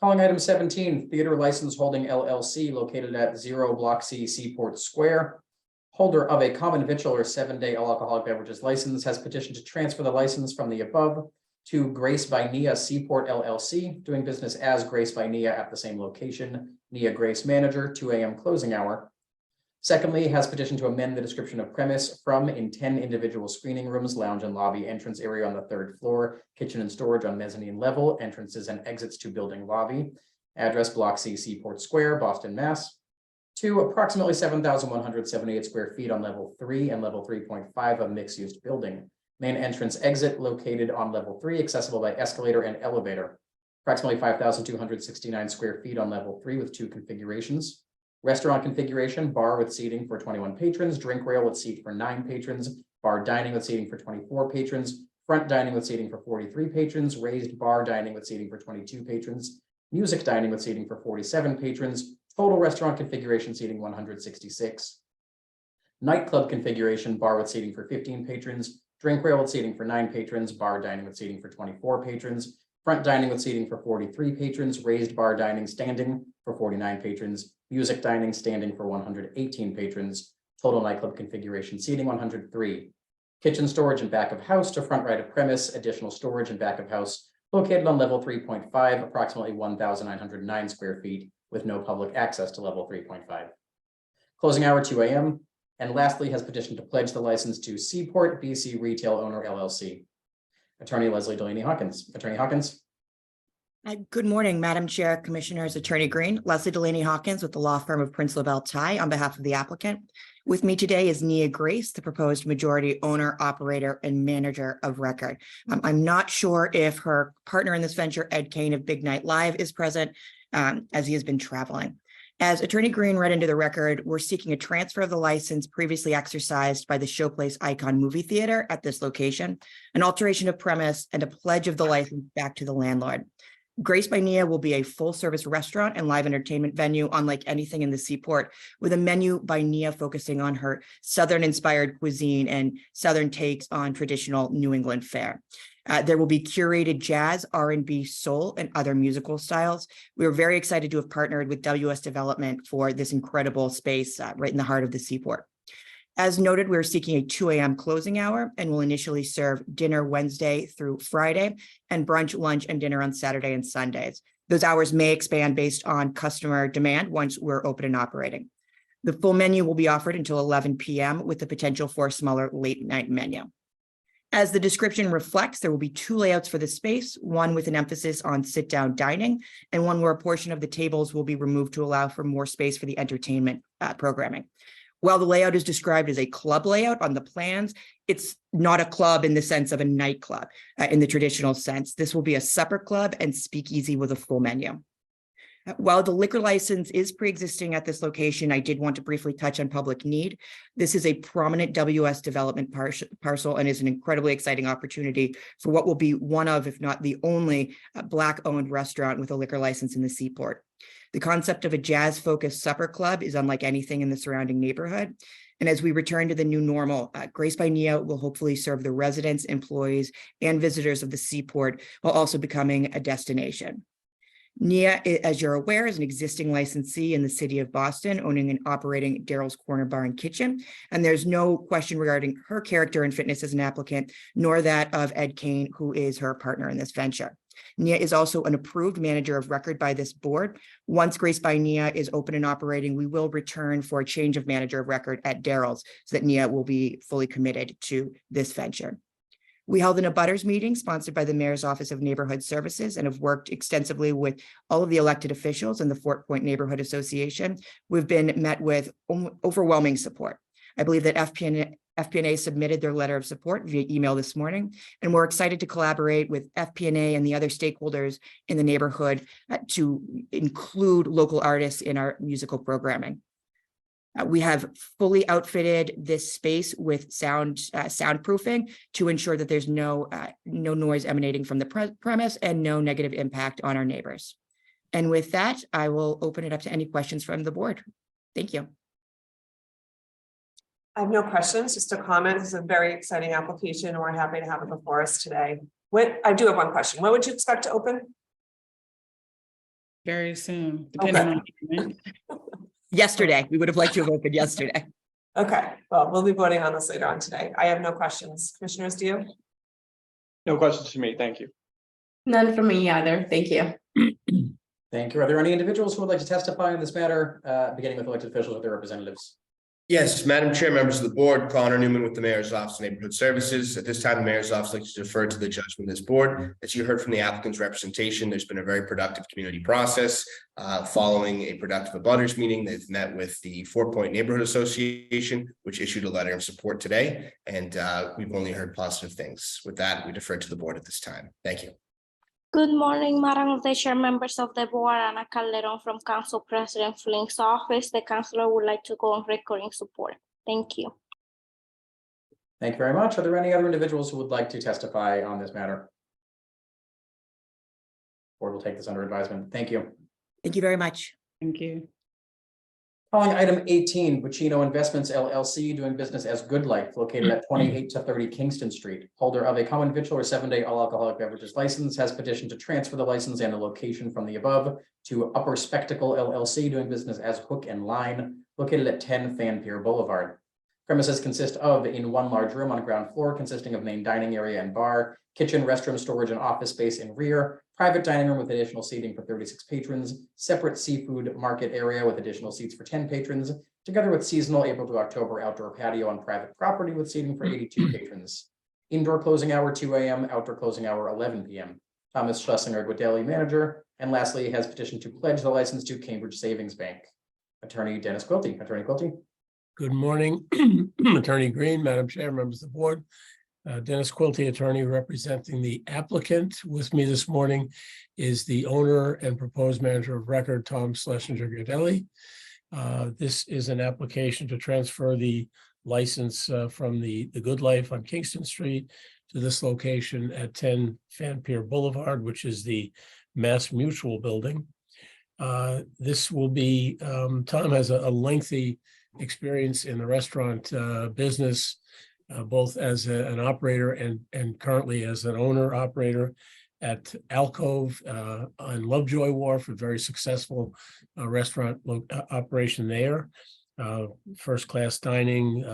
Calling item 17, Theater License Holding LLC, located at 0 Block C Seaport Square. Holder of a common victular 7-day all alcoholic beverages license has petitioned to transfer the license from the above to Grace by Nia Seaport LLC, doing business as Grace by Nia at the same location. Nia Grace Manager, 2 a.m. closing hour. Secondly, has petitioned to amend the description of premise from in 10 individual screening rooms, lounge and lobby, entrance area on the 3rd floor, kitchen and storage on mezzanine level, entrances and exits to building lobby. Address Block C Seaport Square, Boston, Mass. To approximately 7,178 square feet on level 3 and level 3.5 of mixed-use building. Main entrance exit located on level 3, accessible by escalator and elevator. Approximately 5,269 square feet on level 3 with 2 configurations. Restaurant configuration, bar with seating for 21 patrons, drink rail with seat for 9 patrons, bar dining with seating for 24 patrons, front dining with seating for 43 patrons, raised bar dining with seating for 22 patrons, music dining with seating for 47 patrons, total restaurant configuration seating 166. Nightclub configuration, bar with seating for 15 patrons, drink rail with seating for 9 patrons, bar dining with seating for 24 patrons, front dining with seating for 43 patrons, raised bar dining standing for 49 patrons, music dining standing for 118 patrons, total nightclub configuration seating 103. Kitchen storage and back of house to front right of premise, additional storage and back of house located on level 3.5, approximately 1,909 square feet with no public access to level 3.5. Closing hour 2 a.m. And lastly, has petitioned to pledge the license to Seaport BC Retail Owner LLC. Attorney Leslie Delaney Hawkins. Attorney Hawkins. Good morning, Madam Chair, Commissioners, Attorney Green, Leslie Delaney Hawkins with the law firm of Prince LaBelle Ty on behalf of the applicant. With me today is Nia Grace, the proposed majority owner, operator, and manager of record. I'm not sure if her partner in this venture, Ed Kane of Big Night Live, is present as he has been traveling. As Attorney Green read into the record, we're seeking a transfer of the license previously exercised by the Showplace Icon Movie Theater at this location, an alteration of premise, and a pledge of the license back to the landlord. Grace by Nia will be a full-service restaurant and live entertainment venue unlike anything in the Seaport, with a menu by Nia focusing on her Southern-inspired cuisine and Southern takes on traditional New England fare. There will be curated jazz, R&B, soul, and other musical styles. We are very excited to have partnered with WS Development for this incredible space right in the heart of the Seaport. As noted, we're seeking a 2 a.m. closing hour and will initially serve dinner Wednesday through Friday and brunch, lunch, and dinner on Saturday and Sundays. Those hours may expand based on customer demand once we're open and operating. The full menu will be offered until 11 p.m. with the potential for a smaller late night menu. As the description reflects, there will be 2 layouts for the space, one with an emphasis on sit-down dining, and one where a portion of the tables will be removed to allow for more space for the entertainment programming. While the layout is described as a club layout on the plans, it's not a club in the sense of a nightclub in the traditional sense. This will be a supper club and speakeasy with a full menu. While the liquor license is pre-existing at this location, I did want to briefly touch on public need. This is a prominent WS development parcel and is an incredibly exciting opportunity for what will be one of, if not the only, Black-owned restaurant with a liquor license in the Seaport. The concept of a jazz-focused supper club is unlike anything in the surrounding neighborhood. And as we return to the new normal, Grace by Nia will hopefully serve the residents, employees, and visitors of the Seaport while also becoming a destination. Nia, as you're aware, is an existing licensee in the city of Boston, owning and operating Daryl's Corner Bar and Kitchen. And there's no question regarding her character and fitness as an applicant, nor that of Ed Kane, who is her partner in this venture. Nia is also an approved manager of record by this board. Once Grace by Nia is open and operating, we will return for a change of manager of record at Daryl's so that Nia will be fully committed to this venture. We held an abutters meeting sponsored by the Mayor's Office of Neighborhood Services and have worked extensively with all of the elected officials in the Fort Point Neighborhood Association. We've been met with overwhelming support. I believe that FP&A submitted their letter of support via email this morning, and we're excited to collaborate with FP&A and the other stakeholders in the neighborhood to include local artists in our musical programming. We have fully outfitted this space with soundproofing to ensure that there's no noise emanating from the premise and no negative impact on our neighbors. And with that, I will open it up to any questions from the board. Thank you. I have no questions, just a comment. This is a very exciting application. We're happy to have it before us today. I do have one question. When would you expect to open? Very soon, depending on. Yesterday, we would have liked to have opened yesterday. Okay, well, we'll be voting on this later on today. I have no questions. Commissioners, do you? No questions for me. Thank you. None from me either. Thank you. Thank you. Are there any individuals who would like to testify on this matter, beginning with elected officials or their representatives? Yes, Madam Chair, members of the board, Connor Newman with the Mayor's Office of Neighborhood Services. At this time, the Mayor's Office likes to defer to the judgment of this board. As you heard from the applicant's representation, there's been a very productive community process. Following a productive abutters meeting, they've met with the Fort Point Neighborhood Association, which issued a letter of support today, and we've only heard positive things. With that, we defer to the board at this time. Thank you. Good morning, Madam of the Chair, members of the board, Ana Calderon from Council President Flink's office. The councilor would like to go on record in support. Thank you. Thank you very much. Are there any other individuals who would like to testify on this matter? Board will take this under advisement. Thank you. Thank you very much. Thank you. Calling item 18, Buccino Investments LLC, doing business as Good Life, located at 28 to 30 Kingston Street. Holder of a common victual or 7-day all alcoholic beverages license has petitioned to transfer the license and the location from the above to Upper Spectacle LLC, doing business as Hook and Line, located at 10 Fan Pier Boulevard. Premises consist of in one large room on ground floor consisting of main dining area and bar, kitchen, restroom, storage, and office space in rear, private dining room with additional seating for 36 patrons, separate seafood market area with additional seats for 10 patrons, together with seasonal April to October outdoor patio on private property with seating for 82 patrons. Indoor closing hour 2 a.m., outdoor closing hour 11 p.m. Thomas Schlesinger, Gudelli, manager, and lastly has petitioned to pledge the license to Cambridge Savings Bank. Attorney Dennis Quilty. Attorney Quilty. Good morning, Attorney Green, Madam Chair, members of the board. Dennis Quilty, attorney representing the applicant. With me this morning is the owner and proposed manager of record, Tom Schlesinger Gudelli. This is an application to transfer the license from the Good Life on Kingston Street to this location at 10 Fan Pier Boulevard, which is the Mass Mutual building. This will be, Tom has a lengthy experience in the restaurant business, both as an operator and currently as an owner operator at Alcove on Lovejoy Wharf, a very successful restaurant operation there. First-class dining,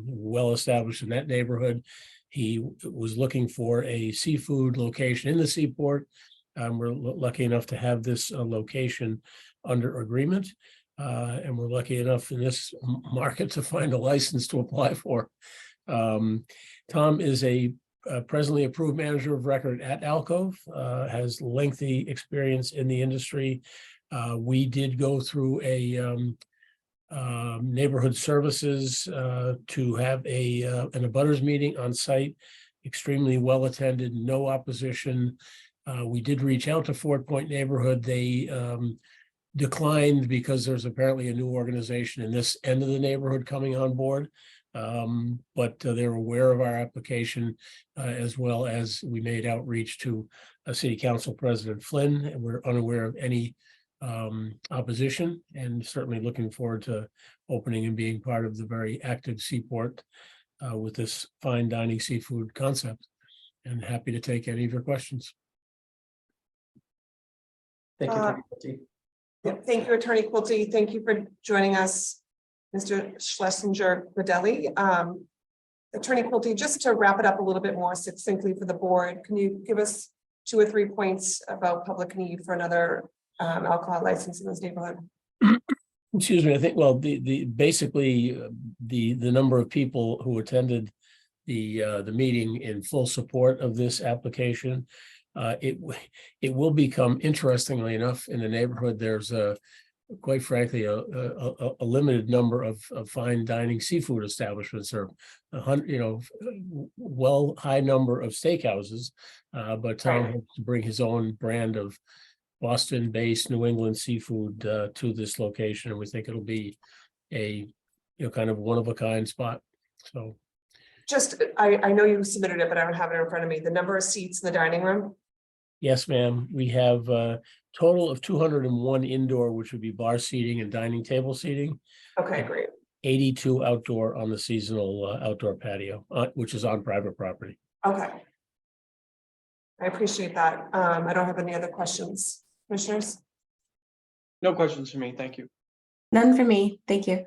well established in that neighborhood. He was looking for a seafood location in the Seaport. We're lucky enough to have this location under agreement. And we're lucky enough in this market to find a license to apply for. Tom is a presently approved manager of record at Alcove, has lengthy experience in the industry. We did go through a neighborhood services to have an abutters meeting on site, extremely well attended, no opposition. We did reach out to Fort Point neighborhood. They declined because there's apparently a new organization in this end of the neighborhood coming on board. But they're aware of our application, as well as we made outreach to City Council President Flynn, and we're unaware of any opposition, and certainly looking forward to opening and being part of the very active Seaport with this fine dining seafood concept, and happy to take any of your questions. Thank you, Attorney Quilty. Thank you, Attorney Quilty. Thank you for joining us, Mr. Schlesinger Gudelli. Attorney Quilty, just to wrap it up a little bit more succinctly for the board, can you give us 2 or 3 points about public need for another alcohol license in this neighborhood? Excuse me, I think, well, basically the number of people who attended the meeting in full support of this application. It will become, interestingly enough, in the neighborhood, there's quite frankly a limited number of fine dining seafood establishments, or high number of steakhouses, but Tom hopes to bring his own brand of Boston-based New England seafood to this location, and we think it'll be a kind of one-of-a-kind spot. So just, I know you submitted it, but I don't have it in front of me. The number of seats in the dining room? Yes, ma'am. We have a total of 201 indoor, which would be bar seating and dining table seating. Okay, great. 82 outdoor on the seasonal outdoor patio, which is on private property. Okay. I appreciate that. I don't have any other questions. Commissioners? No questions for me. Thank you. None for me. Thank you.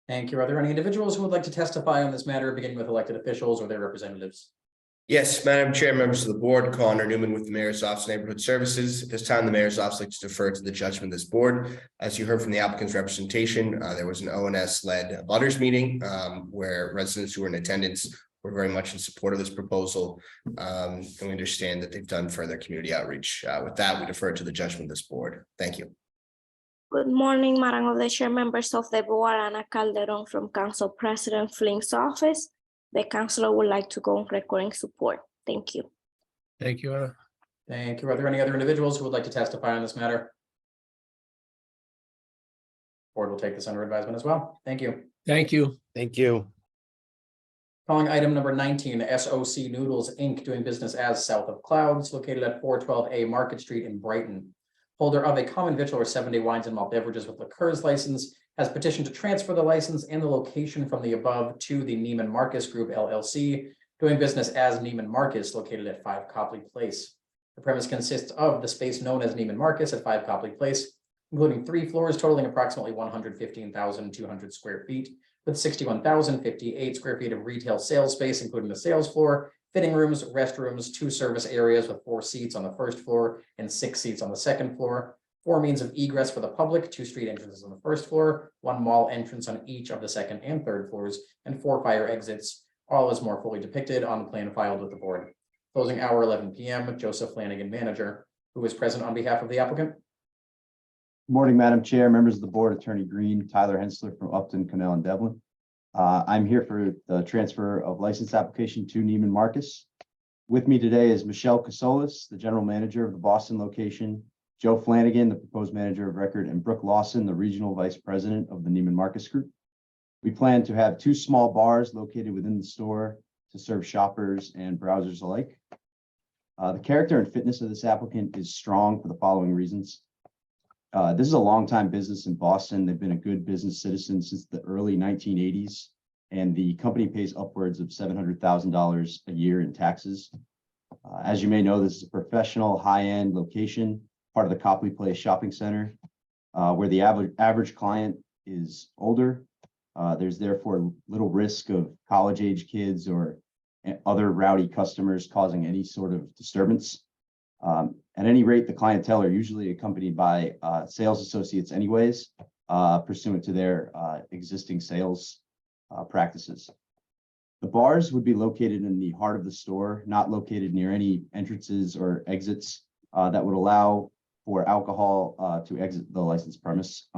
Thank you. Are there any individuals who would like to testify on this matter, beginning with elected officials or their representatives? Yes, Madam Chair, members of the board, Connor Newman with the Mayor's Office of Neighborhood Services. At this time, the Mayor's Office likes to defer to the judgment of this board. As you heard from the applicant's representation, there was an ONS-led butters meeting where residents who were in attendance were very much in support of this proposal. And we understand that they've done further community outreach. With that, we defer to the judgment of this board. Thank you. Good morning, Madam of the Chair, members of the board, Ana Calderon from Council President Flynn's office. The councilor would like to go on recording support. Thank you. Thank you, Anna. Thank you. Are there any other individuals who would like to testify on this matter? Board will take this under advisement as well. Thank you. Thank you. Thank you. Calling item number 19, SOC Noodles, Inc., doing business as South of Clouds, located at 412A Market Street in Brighton. Holder of a common victual or 7-day wines and malt beverages with liqueurs license has petitioned to transfer the license and the location from the above to the Neiman Marcus Group LLC, doing business as Neiman Marcus, located at 5 Copley Place. The premise consists of the space known as Neiman Marcus at 5 Copley Place, including 3 floors totaling approximately 115,200 square feet, with 61,058 square feet of retail sales space, including the sales floor, fitting rooms, restrooms, 2 service areas with 4 seats on the first floor and 6 seats on the second floor, 4 means of egress for the public, 2 street entrances on the first floor, 1 mall entrance on each of the second and third floors, and 4 fire exits, all is more fully depicted on the plan filed with the board. Closing hour 11 p.m. Joseph Flanagan, manager, who is present on behalf of the applicant. Good morning, Madam Chair, members of the board, Attorney Green, Tyler Hensler from Upton, Connell, and Devlin. I'm here for the transfer of license application to Neiman Marcus. With me today is Michelle Casolis, the general manager of the Boston location, Joe Flanagan, the proposed manager of record, and Brooke Lawson, the regional vice president of the Neiman Marcus Group. We plan to have 2 small bars located within the store to serve shoppers and browsers alike. The character and fitness of this applicant is strong for the following reasons. This is a longtime business in Boston. They've been a good business citizen since the early 1980s, and the company pays upwards of $700,000 a year in taxes. As you may know, this is a professional, high-end location, part of the Copley Place shopping center, where the average client is older. There's therefore little risk of college-age kids or other rowdy customers causing any sort of disturbance. At any rate, the clientele are usually accompanied by sales associates anyways, pursuant to their existing sales practices. The bars would be located in the heart of the store, not located near any entrances or exits that would allow for alcohol to exit the licensed premise.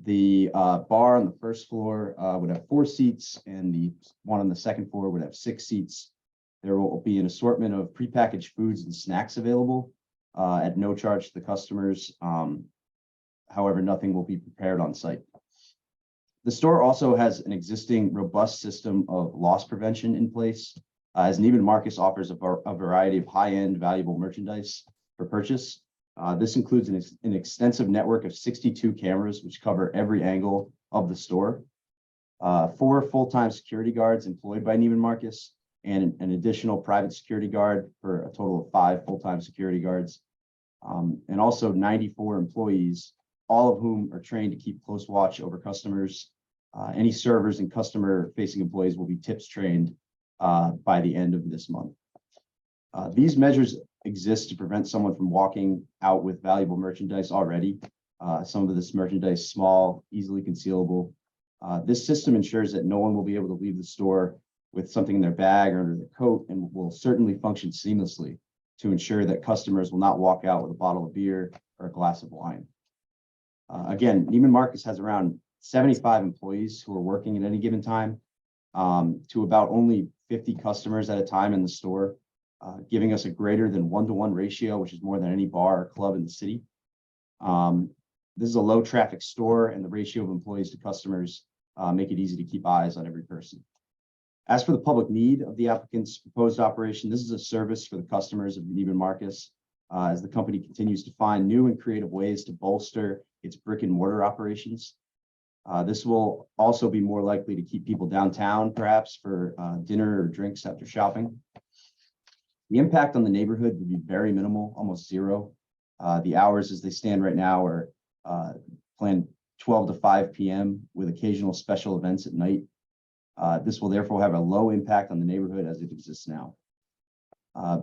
The bar on the first floor would have 4 seats, and the one on the second floor would have 6 seats. There will be an assortment of prepackaged foods and snacks available at no charge to the customers. However, nothing will be prepared on site. The store also has an existing robust system of loss prevention in place, as Neiman Marcus offers a variety of high-end valuable merchandise for purchase. This includes an extensive network of 62 cameras, which cover every angle of the store, 4 full-time security guards employed by Neiman Marcus, and an additional private security guard for a total of 5 full-time security guards, and also 94 employees, all of whom are trained to keep close watch over customers. Any servers and customer-facing employees will be TIPS trained by the end of this month. These measures exist to prevent someone from walking out with valuable merchandise already. Some of this merchandise is small, easily concealable. This system ensures that no one will be able to leave the store with something in their bag or under their coat, and will certainly function seamlessly to ensure that customers will not walk out with a bottle of beer or a glass of wine. Again, Neiman Marcus has around 75 employees who are working at any given time, to about only 50 customers at a time in the store, giving us a greater than 1-to-1 ratio, which is more than any bar or club in the city. This is a low traffic store, and the ratio of employees to customers make it easy to keep eyes on every person. As for the public need of the applicant's proposed operation, this is a service for the customers of Neiman Marcus, as the company continues to find new and creative ways to bolster its brick and mortar operations. This will also be more likely to keep people downtown, perhaps for dinner or drinks after shopping. The impact on the neighborhood would be very minimal, almost zero. The hours as they stand right now are planned 12 to 5 p.m. with occasional special events at night. This will therefore have a low impact on the neighborhood as it exists now.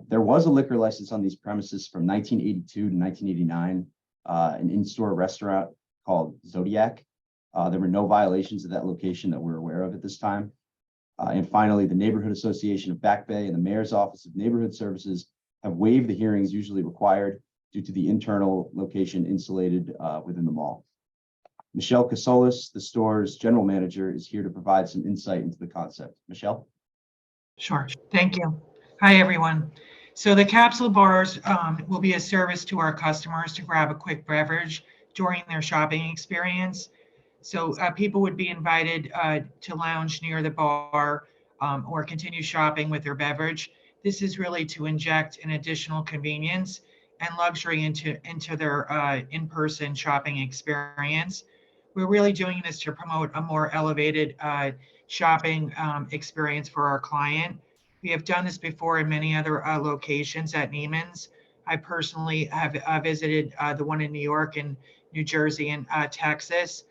There was a liquor license on these premises from 1982 to 1989, an in-store restaurant called Zodiac. There were no violations of that location that we're aware of at this time. And finally, the Neighborhood Association of Back Bay and the Mayor's Office of Neighborhood Services have waived the hearings usually required due to the internal location insulated within the mall. Michelle Casolis, the store's general manager, is here to provide some insight into the concept. Michelle? Sure. Thank you. Hi, everyone. So the capsule bars will be a service to our customers to grab a quick beverage during their shopping experience. So people would be invited to lounge near the bar or continue shopping with their beverage. This is really to inject an additional convenience and luxury into their in-person shopping experience. We're really doing this to promote a more elevated shopping experience for our client. We have done this before in many other locations at Neiman's. I personally have visited the one in New York and New Jersey and Texas.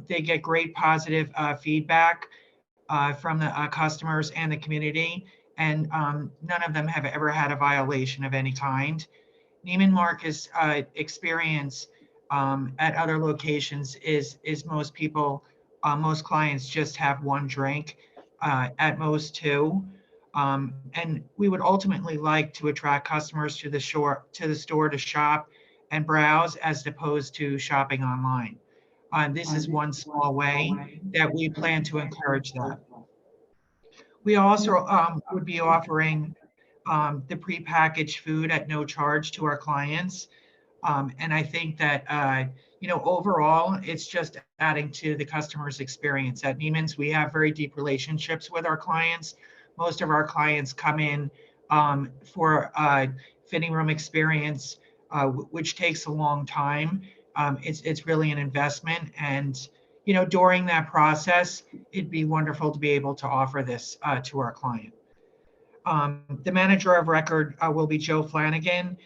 They get great positive feedback from the customers and the community, and none of them have ever had a violation of any kind. Neiman Marcus experience at other locations is most people, most clients just have one drink, at most two. And we would ultimately like to attract customers to the store to shop and browse as opposed to shopping online. This is one small way that we plan to encourage that. We also would be offering the prepackaged food at no charge to our clients. And I think that, overall, it's just adding to the customer's experience. At Neiman's, we have very deep relationships with our clients. Most of our clients come in for a fitting room experience, which takes a long time. It's really an investment. And, during that process, it'd be wonderful to be able to offer this to our client. The manager of record will be Joe Flanagan.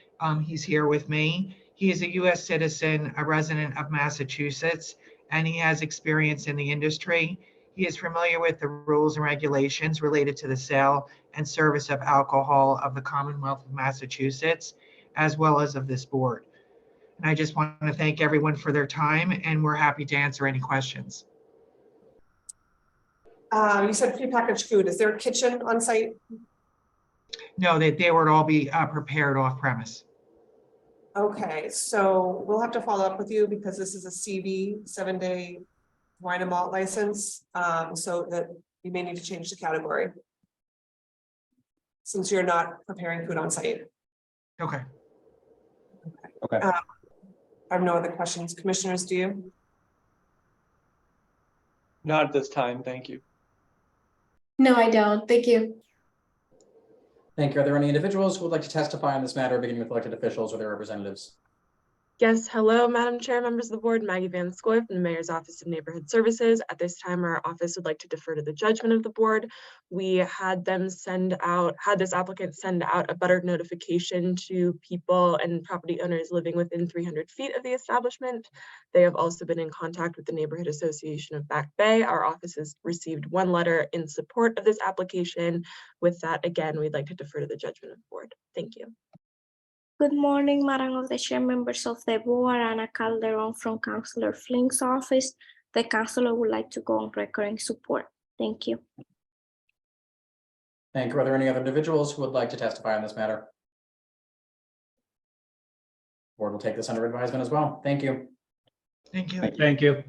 He's here with me. He is a U.S. citizen, a resident of Massachusetts, and he has experience in the industry. He is familiar with the rules and regulations related to the sale and service of alcohol of the Commonwealth of Massachusetts, as well as of this board. And I just want to thank everyone for their time, and we're happy to answer any questions. You said prepackaged food. Is there a kitchen on site? No, they would all be prepared off premise. Okay, so we'll have to follow up with you because this is a CV 7-day wine and malt license, so that you may need to change the category since you're not preparing food on site. Okay. Okay. I have no other questions. Commissioners, do you? Not at this time, thank you. No, I don't. Thank you. Thank you. Are there any individuals who would like to testify on this matter, beginning with elected officials or their representatives? Yes, hello, Madam Chair, members of the board, Maggie Van Scoy from the Mayor's Office of Neighborhood Services. At this time, our office would like to defer to the judgment of the board. We had this applicant send out a butter notification to people and property owners living within 300 feet of the establishment. They have also been in contact with the Neighborhood Association of Back Bay. Our office has received one letter in support of this application. With that, again, we'd like to defer to the judgment of the board. Thank you. Good morning, Madam of the Chair, members of the board, Anna Calderon from Councillor Flink's office. The councillor would like to go on record in support. Thank you. Thank you. Are there any other individuals who would like to testify on this matter? Board will take this under advisement as well. Thank you. Thank you. Thank you.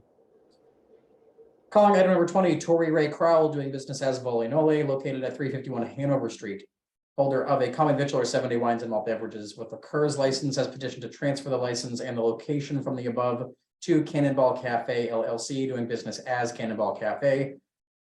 Calling item number 20, Tori Ray Crowell, doing business as Volinole, located at 351 Hanover Street. Holder of a common victular 7-day wines and malt beverages with a Kurz license, has petitioned to transfer the license and the location from the above to Cannonball Cafe LLC, doing business as Cannonball Cafe,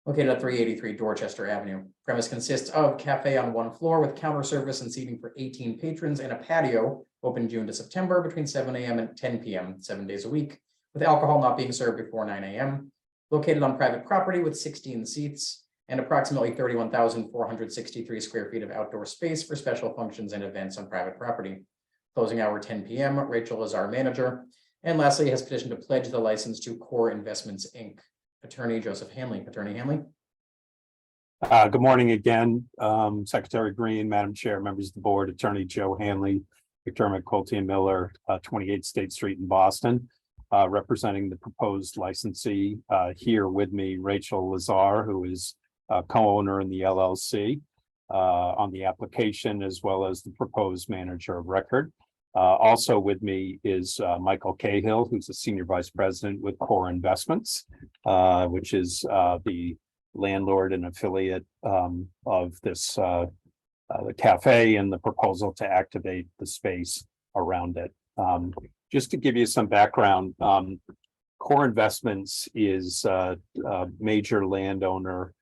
located at 383 Dorchester Avenue. Premise consists of cafe on one floor with counter service and seating for 18 patrons and a patio, open June to September between 7 a.m. and 10 p.m. 7 days a week, with alcohol not being served before 9 a.m. Located on private property with 16 seats and approximately 31,463 square feet of outdoor space for special functions and events on private property. Closing hour 10 p.m. Rachel is our manager. And lastly, has petitioned to pledge the license to Core Investments, Inc. Attorney Joseph Hanley. Attorney Hanley. Good morning again, Secretary Green, Madam Chair, members of the board, Attorney Joe Hanley, McDermott, Quilty and Miller, 28 State Street in Boston, representing the proposed licensee. Here with me, Rachel Lazar, who is co-owner in the LLC on the application, as well as the proposed manager of record. Also with me is Michael Cahill, who's the Senior Vice President with Core Investments, which is the landlord and affiliate of this the cafe and the proposal to activate the space around it. Just to give you some background, Core Investments is a major landowner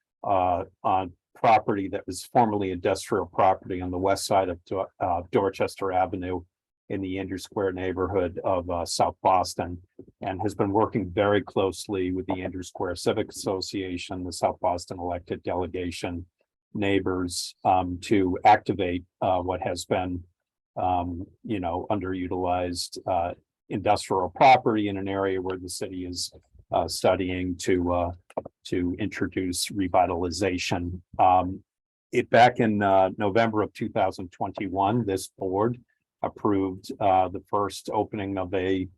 property that was formerly industrial property on the west side of Dorchester Avenue in the Andrew Square neighborhood of South Boston, and has been working very closely with the Andrew Square Civic Association, the South Boston elected delegation, neighbors, to activate what has been underutilized industrial property in an area where the city is studying to introduce revitalization. Back in November of 2021, this board approved the first opening of a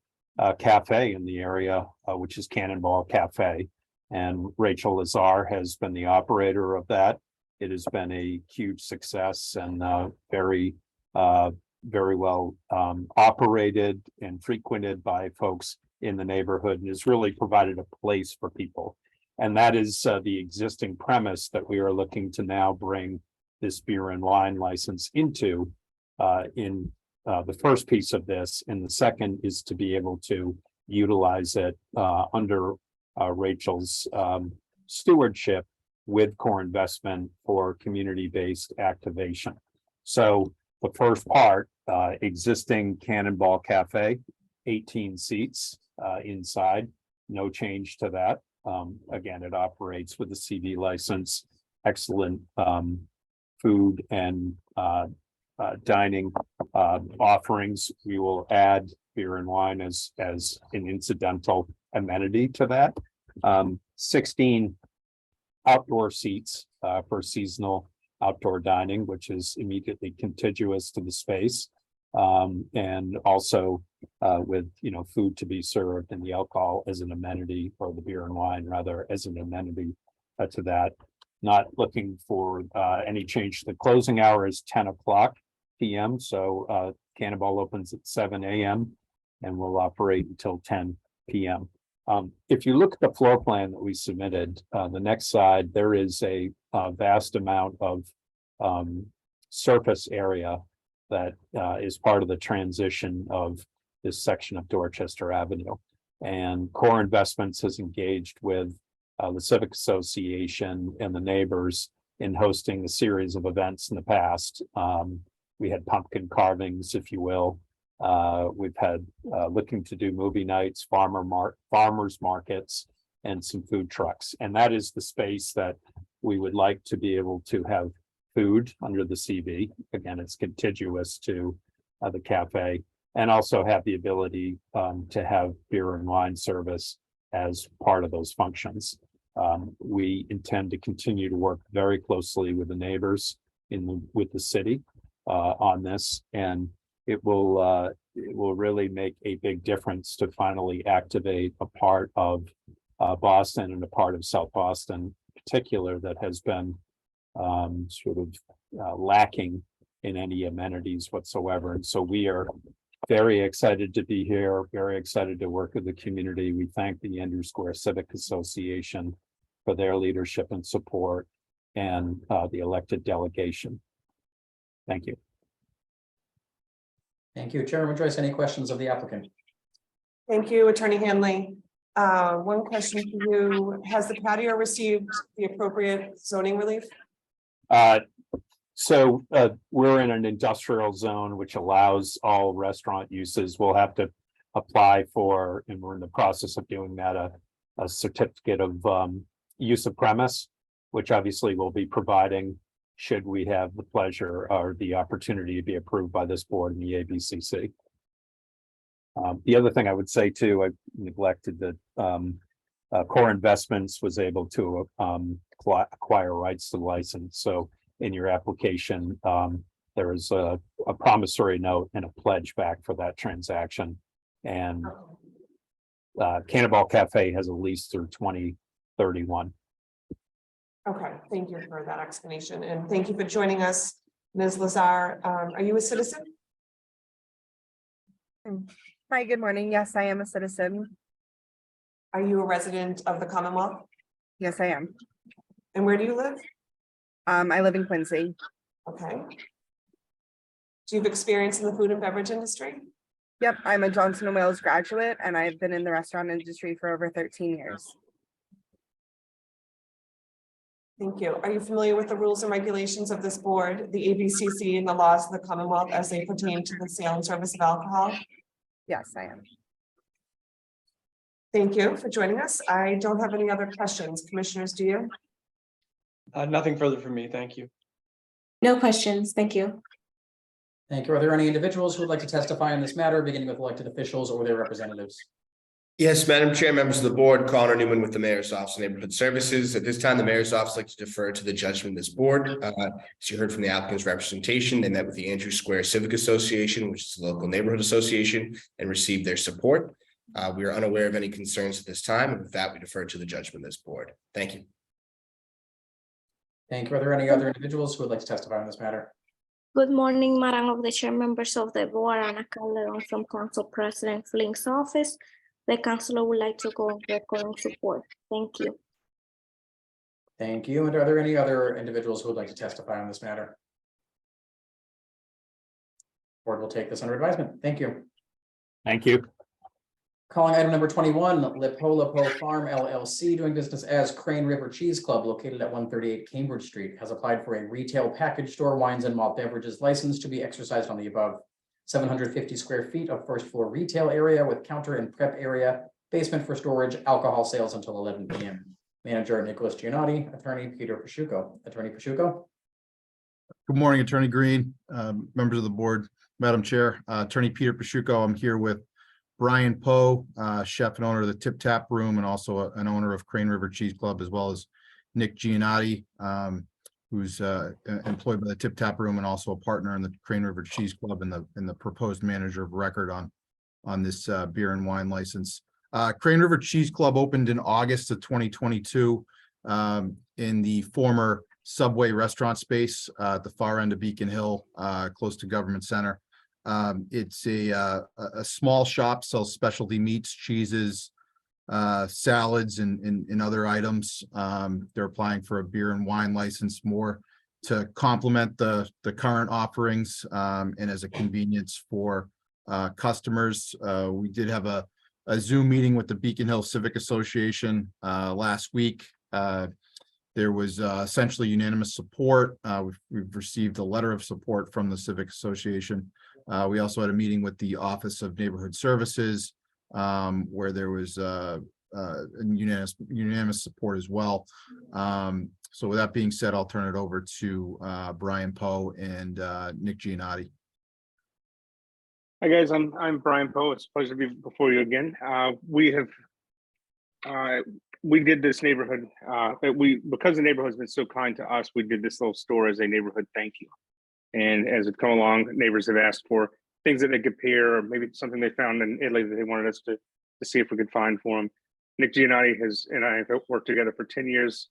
cafe in the area, which is Cannonball Cafe. And Rachel Lazar has been the operator of that. It has been a huge success and very well operated and frequented by folks in the neighborhood, and has really provided a place for people. And that is the existing premise that we are looking to now bring this beer and wine license into in the first piece of this. And the second is to be able to utilize it under Rachel's stewardship with core investment for community-based activation. So the first part, existing Cannonball Cafe, 18 seats inside, no change to that. Again, it operates with a CV license, excellent food and dining offerings. We will add beer and wine as an incidental amenity to that. 16 outdoor seats for seasonal outdoor dining, which is immediately contiguous to the space. And also with food to be served and the alcohol as an amenity, or the beer and wine rather as an amenity to that. Not looking for any change. The closing hour is 10 o'clock p.m. So Cannonball opens at 7 a.m. and will operate until 10 p.m. If you look at the floor plan that we submitted, the next side, there is a vast amount of surface area that is part of the transition of this section of Dorchester Avenue. And Core Investments has engaged with the Civic Association and the neighbors in hosting a series of events in the past. We had pumpkin carvings, if you will. We've had looking to do movie nights, farmers markets, and some food trucks. And that is the space that we would like to be able to have food under the CV. Again, it's contiguous to the cafe, and also have the ability to have beer and wine service as part of those functions. We intend to continue to work very closely with the neighbors with the city on this, and it will really make a big difference to finally activate a part of Boston and a part of South Boston in particular that has been lacking in any amenities whatsoever. And so we are very excited to be here, very excited to work with the community. We thank the Andrew Square Civic Association for their leadership and support, and the elected delegation. Thank you. Thank you. Chairman Joyce, any questions of the applicant? Thank you, Attorney Hanley. One question for you. Has the patio received the appropriate zoning relief? So we're in an industrial zone, which allows all restaurant uses. We'll have to apply for, and we're in the process of doing that, a certificate of use of premise, which obviously we'll be providing should we have the pleasure or the opportunity to be approved by this board in the ABCC. The other thing I would say too, I neglected that Core Investments was able to acquire rights to the license. So in your application, there is a promissory note and a pledge back for that transaction. And Cannonball Cafe has a lease through 2031. Okay, thank you for that explanation, and thank you for joining us, Ms. Lazar. Are you a citizen? Hi, good morning. Yes, I am a citizen. Are you a resident of the Commonwealth? Yes, I am. And where do you live? I live in Quincy. Okay. Do you have experience in the food and beverage industry? Yep, I'm a Johnson & Wales graduate, and I've been in the restaurant industry for over 13 years. Thank you. Are you familiar with the rules and regulations of this board, the ABCC and the laws of the Commonwealth as they pertain to the sale and service of alcohol? Yes, I am. Thank you for joining us. I don't have any other questions. Commissioners, do you? Nothing further from me. Thank you. No questions. Thank you. Thank you. Are there any individuals who would like to testify on this matter, beginning with elected officials or their representatives? Yes, Madam Chair, members of the board, Connor Newman with the Mayor's Office of Neighborhood Services. At this time, the Mayor's Office would like to defer to the judgment of this board. As you heard from the applicant's representation, they met with the Andrew Square Civic Association, which is a local neighborhood association, and received their support. We are unaware of any concerns at this time, and with that, we defer to the judgment of this board. Thank you. Thank you. Are there any other individuals who would like to testify on this matter? Good morning, Madam of the Chair, members of the board, Anna Calderon from Council President Flink's office. The councilor would like to go on record in support. Thank you. Thank you. And are there any other individuals who would like to testify on this matter? Board will take this under advisement. Thank you. Thank you. Calling item number 21, Lipo Farm LLC, doing business as Crane River Cheese Club, located at 138 Cambridge Street, has applied for a retail package store wines and malt beverages license to be exercised on the above 750 square feet of first floor retail area with counter and prep area, basement for storage, alcohol sales until 11 p.m. Manager Nicholas Giannotti, attorney Peter Pashuko. Attorney Pashuko. Good morning, Attorney Green, members of the board, Madam Chair, Attorney Peter Pashuko. I'm here with Brian Poe, chef and owner of the Tip Tap Room, and also an owner of Crane River Cheese Club, as well as Nick Giannotti, who's employed by the Tip Tap Room and also a partner in the Crane River Cheese Club and the proposed manager of record on this beer and wine license. Crane River Cheese Club opened in August of 2022 in the former Subway restaurant space at the far end of Beacon Hill, close to Government Center. It's a small shop, sells specialty meats, cheeses, salads and other items. They're applying for a beer and wine license more to complement the current offerings and as a convenience for customers. We did have a Zoom meeting with the Beacon Hill Civic Association last week. There was essentially unanimous support. We've received a letter of support from the Civic Association. We also had a meeting with the Office of Neighborhood Services where there was unanimous support as well. So with that being said, I'll turn it over to Brian Poe and Nick Giannotti. Hi guys, I'm Brian Poe. It's a pleasure to be before you again. We did this neighborhood because the neighborhood's been so kind to us. We did this little store as a neighborhood thank you. And as it come along, neighbors have asked for things that they could pair, or maybe something they found in Italy that they wanted us to see if we could find for them. Nick Giannotti and I have worked together for 10 years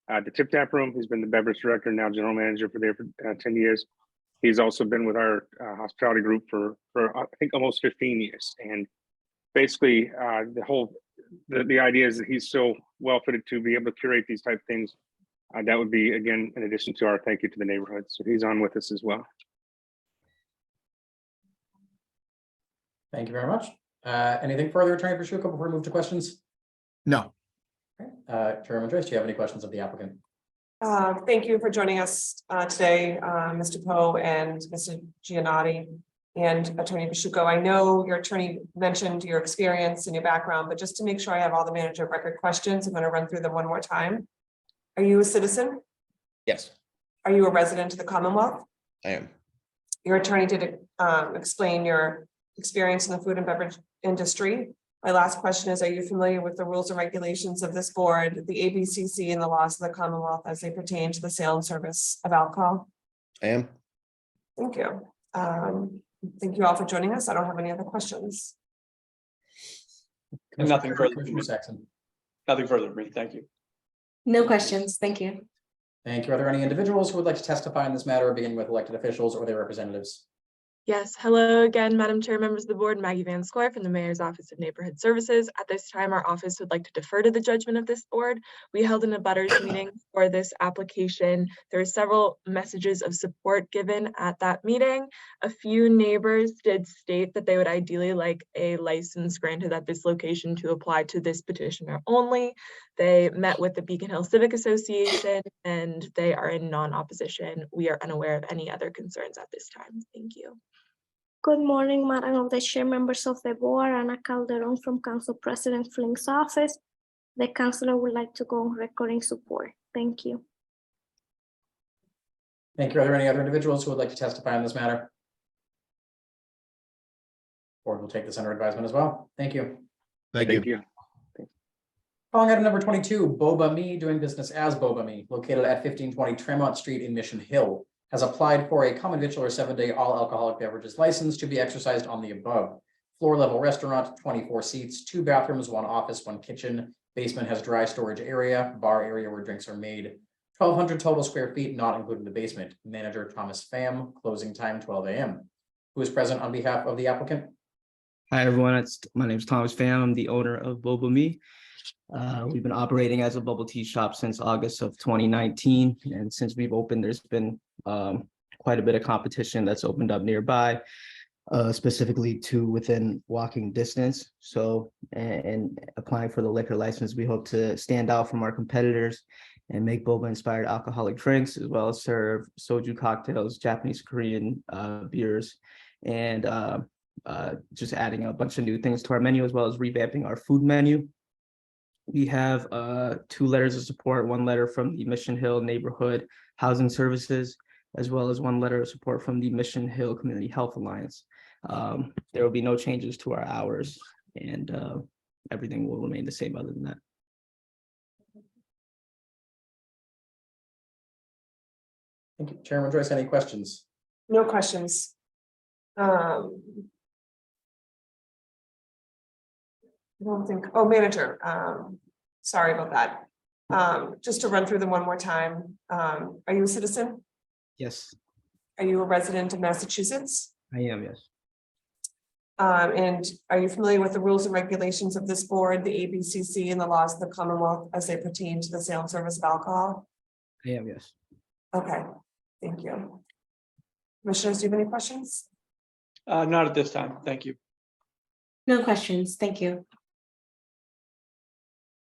at the Tip Tap Room. He's been the beverage director, now general manager for 10 years. He's also been with our hospitality group for I think almost 15 years. And basically the idea is that he's so well fitted to be able to curate these type of things. That would be, again, in addition to our thank you to the neighborhood. So he's on with us as well. Thank you very much. Anything further, Attorney Pashuko, before we move to questions? No. Chairman Joyce, do you have any questions of the applicant? Thank you for joining us today, Mr. Poe and Mr. Giannotti and Attorney Pashuko. I know your attorney mentioned your experience and your background, but just to make sure I have all the manager of record questions, I'm going to run through them one more time. Are you a citizen? Yes, Are you a resident of the Commonwealth? I am. Your attorney did explain your experience in the food and beverage industry. My last question is, are you familiar with the rules and regulations of this board, the ABCC and the laws of the Commonwealth as they pertain to the sale and service of alcohol? I am. Thank you. Thank you all for joining us. I don't have any other questions. Nothing further. Commissioner Saxon. Nothing further from me. Thank you. No questions. Thank you. Thank you. Are there any individuals who would like to testify in this matter, beginning with elected officials or their representatives? Yes, hello again, Madam Chair, members of the board, Maggie Van Scoy from the Mayor's Office of Neighborhood Services. At this time, our office would like to defer to the judgment of this board. We held an abutters meeting for this application. There are several messages of support given at that meeting. A few neighbors did state that they would ideally like a license granted at this location to apply to this petitioner only. They met with the Beacon Hill Civic Association and they are in non-opposition. We are unaware of any other concerns at this time. Thank you. Good morning, Madam of the Chair, members of the board, Ana Calderon from Council President Flink's office. The councilor would like to go on record in support. Thank you. Thank you. Are there any other individuals who would like to testify on this matter? Board will take this under advisement as well. Thank you. Thank you. Calling item number 22, Boba Me, doing business as Boba Me, located at 1520 Tremont Street in Mission Hill, has applied for a common victular 7-day all alcoholic beverages license to be exercised on the above. Floor level restaurant, 24 seats, 2 bathrooms, 1 office, 1 kitchen. Basement has dry storage area, bar area where drinks are made. 1,200 total square feet, not including the basement. Manager Thomas Pham, closing time 12 a.m. Who is present on behalf of the applicant? Hi, everyone. My name is Thomas Pham. I'm the owner of Boba Me. We've been operating as a bubble tea shop since August of 2019. And since we've opened, there's been quite a bit of competition that's opened up nearby, specifically to within walking distance. So, and applying for the liquor license, we hope to stand out from our competitors and make boba-inspired alcoholic drinks, as well as serve soju cocktails, Japanese, Korean beers, and just adding a bunch of new things to our menu, as well as revamping our food menu. We have 2 letters of support, 1 letter from the Mission Hill Neighborhood Housing Services, as well as 1 letter of support from the Mission Hill Community Health Alliance. There will be no changes to our hours, and everything will remain the same other than that. Thank you. Chairman Joyce, any questions? No questions. I don't think, oh, manager, sorry about that. Just to run through them one more time. Are you a citizen? Yes, Are you a resident of Massachusetts? I am, yes. And are you familiar with the rules and regulations of this board, the ABCC, and the laws of the Commonwealth as they pertain to the sale and service of alcohol? I am, yes. Okay, thank you. Commissioners, do you have any questions? Not at this time. Thank you. No questions. Thank you.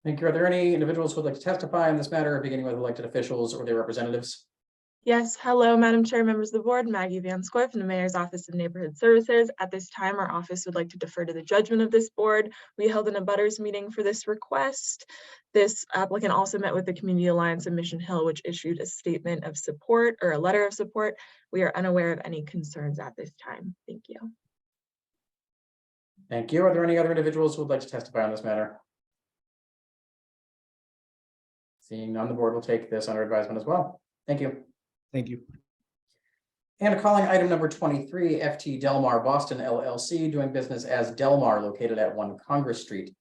Thank you. Are there any individuals who would like to testify on this matter, beginning with elected officials or their representatives? Yes, hello, Madam Chair, members of the board, Maggie Van Scoy from the Mayor's Office of Neighborhood Services. At this time, our office would like to defer to the judgment of this board. We held an abutters meeting for this request. This applicant also met with the Community Alliance of Mission Hill, which issued a statement of support or a letter of support. We are unaware of any concerns at this time. Thank you. Thank you. Are there any other individuals who would like to testify on this matter? Seeing none, the board will take this under advisement as well. Thank you. Thank you. And calling item number 23, FT Delmar Boston LLC, doing business as Delmar, located at 1 Congress Street,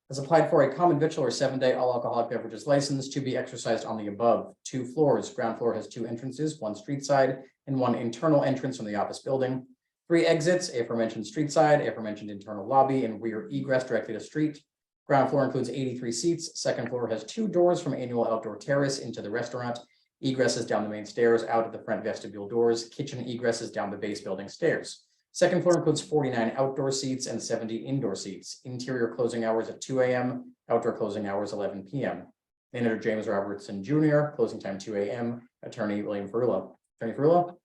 has applied for a common victular 7-day all alcoholic beverages license to be exercised on the above. 2 floors. Ground floor has 2 entrances, 1 street side and 1 internal entrance from the office building. 3 exits, aforementioned street side, aforementioned internal lobby, and rear egress directly to street. Ground floor includes 83 seats. Second floor has 2 doors from annual outdoor terrace into the restaurant. Egress is down the main stairs, out of the front vestibule doors. Kitchen egress is down the base building stairs. Second floor includes 49 outdoor seats and 70 indoor seats. Interior closing hours at 2 a.m., outdoor closing hours 11 p.m. Manager James Robertson Jr., closing time 2 a.m. Attorney William Ferrullo. Attorney Ferrullo.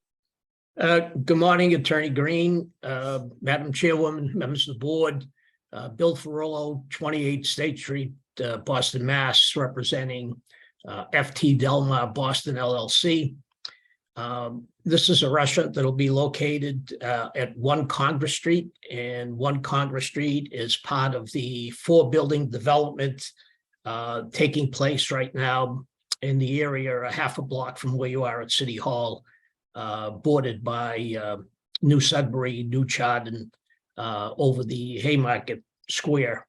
Good morning, Attorney Green, Madam Chairwoman, members of the board. Bill Ferrullo, 28 State Street, Boston, Mass, representing FT Delmar Boston LLC. This is a restaurant that'll be located at 1 Congress Street, and 1 Congress Street is part of the 4-building development taking place right now in the area, a half a block from where you are at City Hall, bordered by New Sudbury, New Chardon, over the Haymarket Square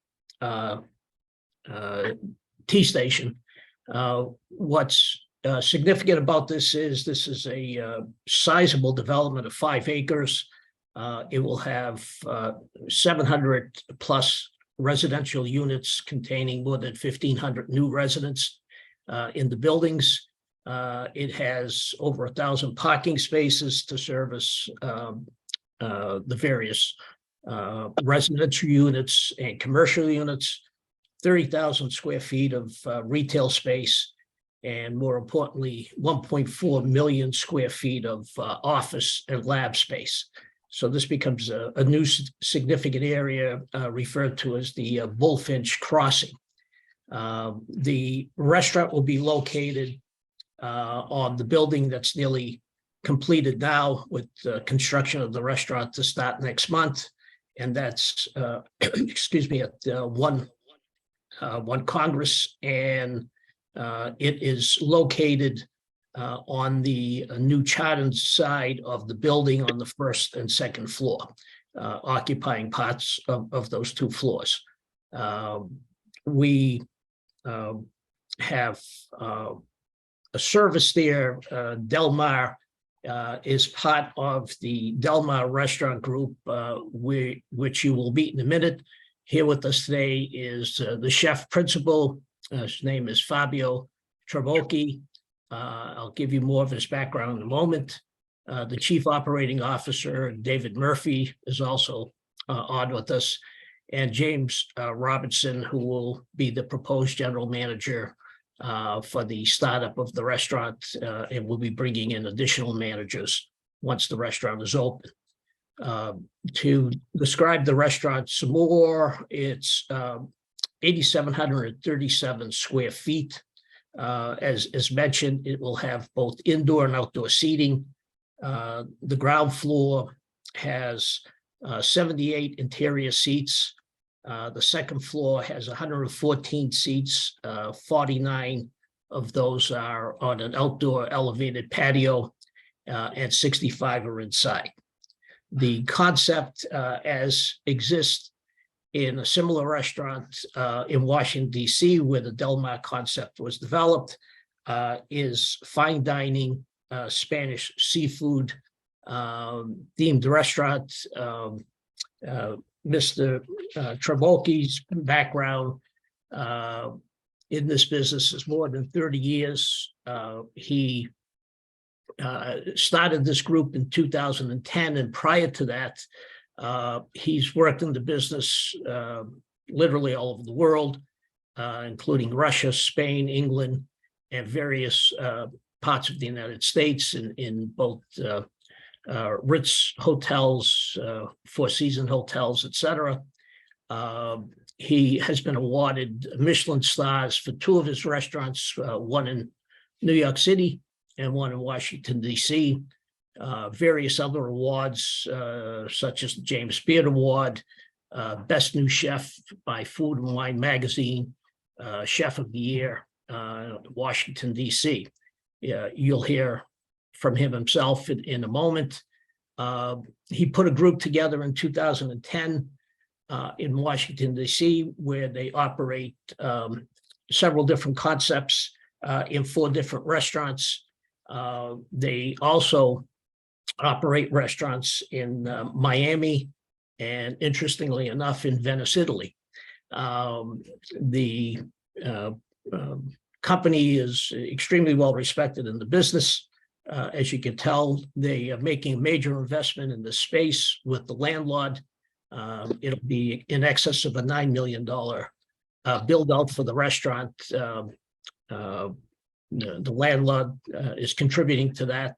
T station. What's significant about this is a sizable development of 5 acres. It will have 700 plus residential units containing more than 1,500 new residents in the buildings. It has over 1,000 parking spaces to service the various residential units and commercial units, 30,000 square feet of retail space, and more importantly, 1.4 million square feet of office and lab space. So this becomes a new significant area referred to as the Bullfinch Crossing. The restaurant will be located on the building that's nearly completed now, with construction of the restaurant to start next month. And that's, excuse me, at 1 Congress, and it is located on the new Chardon side of the building on the first and second floor, occupying parts of those two floors. We have a service there. Del Mar is part of the Del Mar Restaurant Group, which you will meet in a minute. Here with us today is the chef principal. His name is Fabio Trabocchi. I'll give you more of his background in a moment. The chief operating officer, David Murphy, is also on with us, and James Robinson, who will be the proposed general manager for the startup of the restaurant, and we'll be bringing in additional managers once the restaurant is open. To describe the restaurant some more, it's 8,737 square feet. As mentioned, it will have both indoor and outdoor seating. The ground floor has 78 interior seats. The second floor has 114 seats. 49 of those are on an outdoor elevated patio, and 65 are inside. The concept, as exists in a similar restaurant in Washington, D.C., where the Del Mar concept was developed, is fine dining, Spanish seafood themed restaurant. Mr. Trabocchi's background in this business is more than 30 years. He started this group in 2010, and prior to that, he's worked in the business literally all over the world, including Russia, Spain, England, and various parts of the United States in both Ritz hotels, Four Seasons hotels, etc. He has been awarded Michelin stars for 2 of his restaurants, one in New York City and one in Washington, D.C. Various other awards, such as the James Beard Award, Best New Chef by Food and Wine Magazine, Chef of the Year, Washington, D.C. You'll hear from him himself in a moment. He put a group together in 2010 in Washington, D.C., where they operate several different concepts in 4 different restaurants. They also operate restaurants in Miami and, interestingly enough, in Venice, Italy. The company is extremely well respected in the business. As you can tell, they are making a major investment in the space with the landlord. It'll be in excess of a $9 million build out for the restaurant. The landlord is contributing to that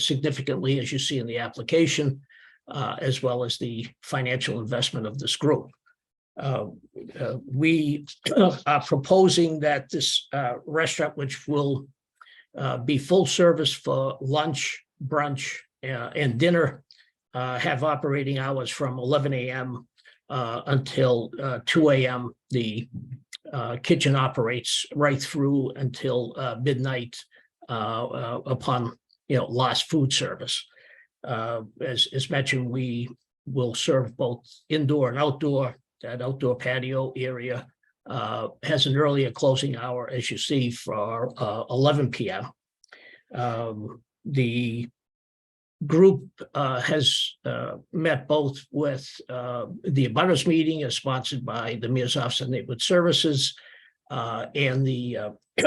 significantly, as you see in the application, as well as the financial investment of this group. We are proposing that this restaurant, which will be full service for lunch, brunch, and dinner, have operating hours from 11 a.m. Until 2 a.m. The kitchen operates right through until midnight upon last food service. As mentioned, we will serve both indoor and outdoor. That outdoor patio area has an earlier closing hour, as you see, for 11 p.m. The group has met both with the abutters meeting as sponsored by the Mayor's Office of Neighborhood Services and the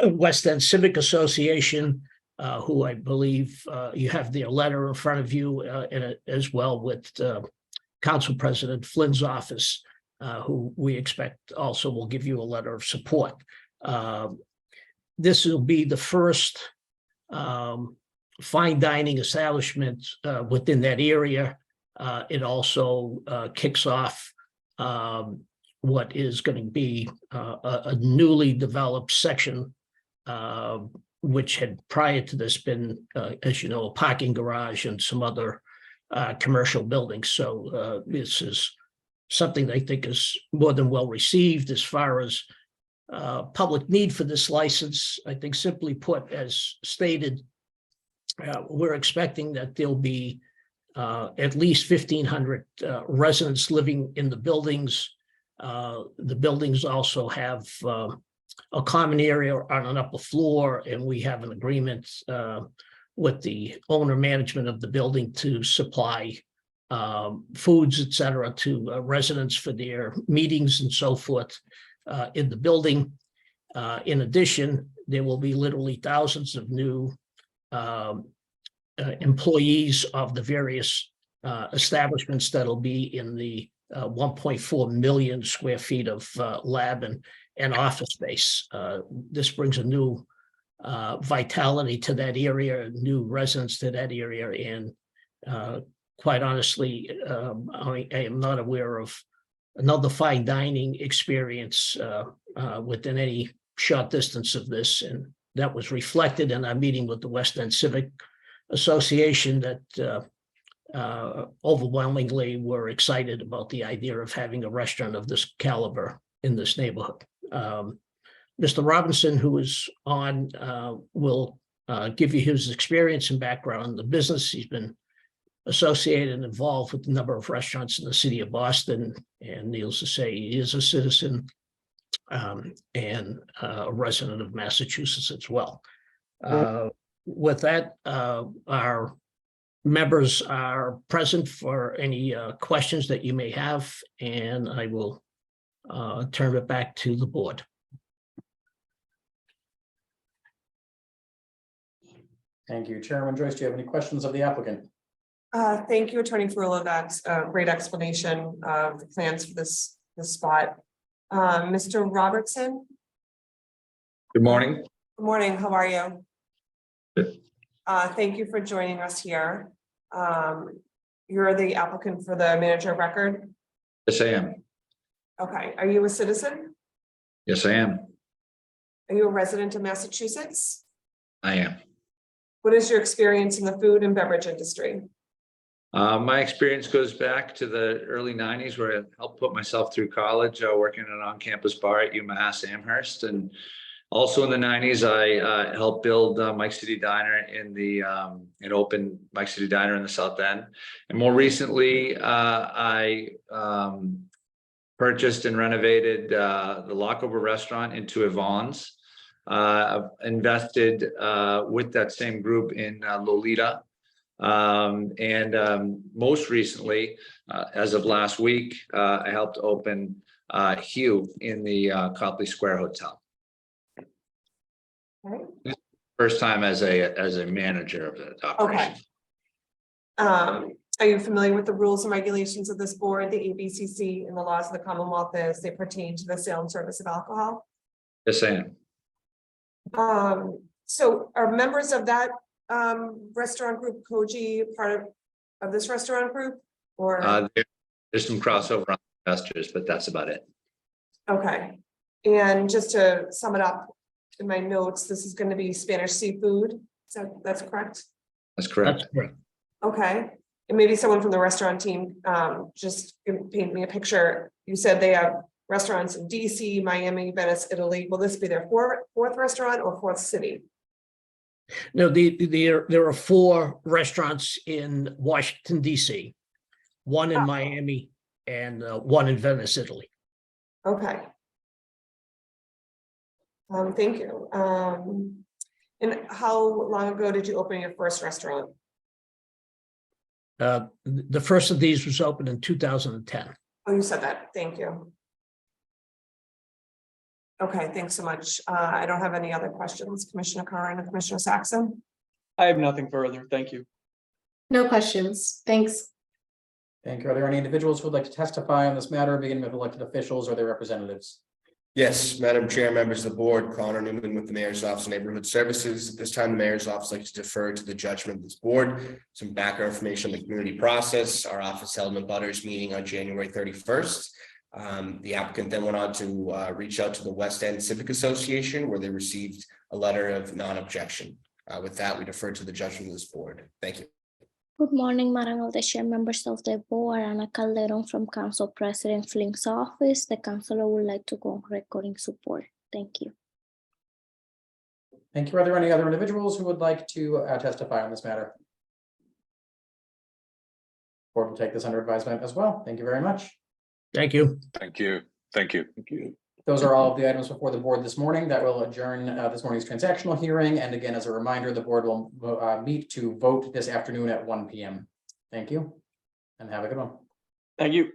West End Civic Association, who I believe you have their letter in front of you, as well with Council President Flynn's office, who we expect also will give you a letter of support. This will be the first fine dining establishment within that area. It also kicks off what is going to be a newly developed section, which had prior to this been, as you know, a parking garage and some other commercial buildings. So this is something I think is more than well received as far as public need for this license. I think simply put, as stated, we're expecting that there'll be at least 1,500 residents living in the buildings. The buildings also have a common area on an upper floor, and we have an agreement with the owner management of the building to supply foods, et cetera, to residents for their meetings and so forth in the building. In addition, there will be literally thousands of new employees of the various establishments that'll be in the 1.4 million square feet of lab and office space. This brings a new vitality to that area, new residents to that area, and quite honestly, I am not aware of another fine dining experience within any short distance of this, and that was reflected in our meeting with the West End Civic Association that overwhelmingly were excited about the idea of having a restaurant of this caliber in this neighborhood. Mr. Robinson, who is on, will give you his experience and background in the business. He's been associated and involved with a number of restaurants in the city of Boston, and needless to say, he is a citizen and a resident of Massachusetts as well. With that, our members are present for any questions that you may have, and I will turn it back to the board. Thank you. Chairman Joyce, do you have any questions of the applicant? Thank you, Attorney Ferrullo. That's a great explanation of the plans for this spot. Mr. Robertson? Good morning. Good morning. How are you? Good. Thank you for joining us here. You're the applicant for the manager of record? Yes, I am. Okay. Are you a citizen? Yes, I am. Are you a resident of Massachusetts? I am. What is your experience in the food and beverage industry? My experience goes back to the early 90s where I helped put myself through college, working in an on-campus bar at UMass Amherst. And also in the 90s, I helped build Mike City Diner in the, an open Mike City Diner in the South End. And more recently, I purchased and renovated the Lockover restaurant into Yvonne's. I've invested with that same group in Lolita. And most recently, as of last week, I helped open Hugh in the Copley Square Hotel. Okay. First time as a manager of the operation. Okay. Are you familiar with the rules and regulations of this board, the ABCC, and the laws of the Commonwealth as they pertain to the sale and service of alcohol? Yes, I am. So are members of that restaurant group, Koji, part of this restaurant group, or? There's some crossover on investors, but that's about it. Okay. And just to sum it up in my notes, this is going to be Spanish seafood. So that's correct? That's correct. That's correct. Okay. And maybe someone from the restaurant team just paint me a picture. You said they have restaurants in DC, Miami, Venice, Italy. Will this be their fourth restaurant or fourth city? No, there are 4 restaurants in Washington, DC, 1 in Miami, and 1 in Venice, Italy. Okay. Thank you. And how long ago did you open your first restaurant? The first of these was opened in 2010. Oh, you said that. Thank you. Okay, thanks so much. I don't have any other questions. Commissioner Curran and Commissioner Saxon. I have nothing further. Thank you. No questions. Thanks. Thank you. Are there any individuals who would like to testify on this matter, beginning with elected officials or their representatives? Yes, Madam Chair, members of the board, Connor Newman with the Mayor's Office of Neighborhood Services. At this time, the Mayor's Office likes to defer to the judgment of this board. Some background information on the community process. Our office held an abutters meeting on January 31st. The applicant then went on to reach out to the West End Civic Association, where they received a letter of non-objection. With that, we defer to the judgment of this board. Thank you. Good morning, Madam of the Chair, members of the board, Ana Calderon from Council President Flink's office. The councilor would like to go on recording support. Thank you. Thank you. Are there any other individuals who would like to testify on this matter? Board will take this under advisement as well. Thank you very much. Thank you. Thank you. Thank you. Thank you. Those are all of the items before the board this morning. That will adjourn this morning's transactional hearing. And again, as a reminder, the board will meet to vote this afternoon at 1 p.m. Thank you and have a good one. Thank you.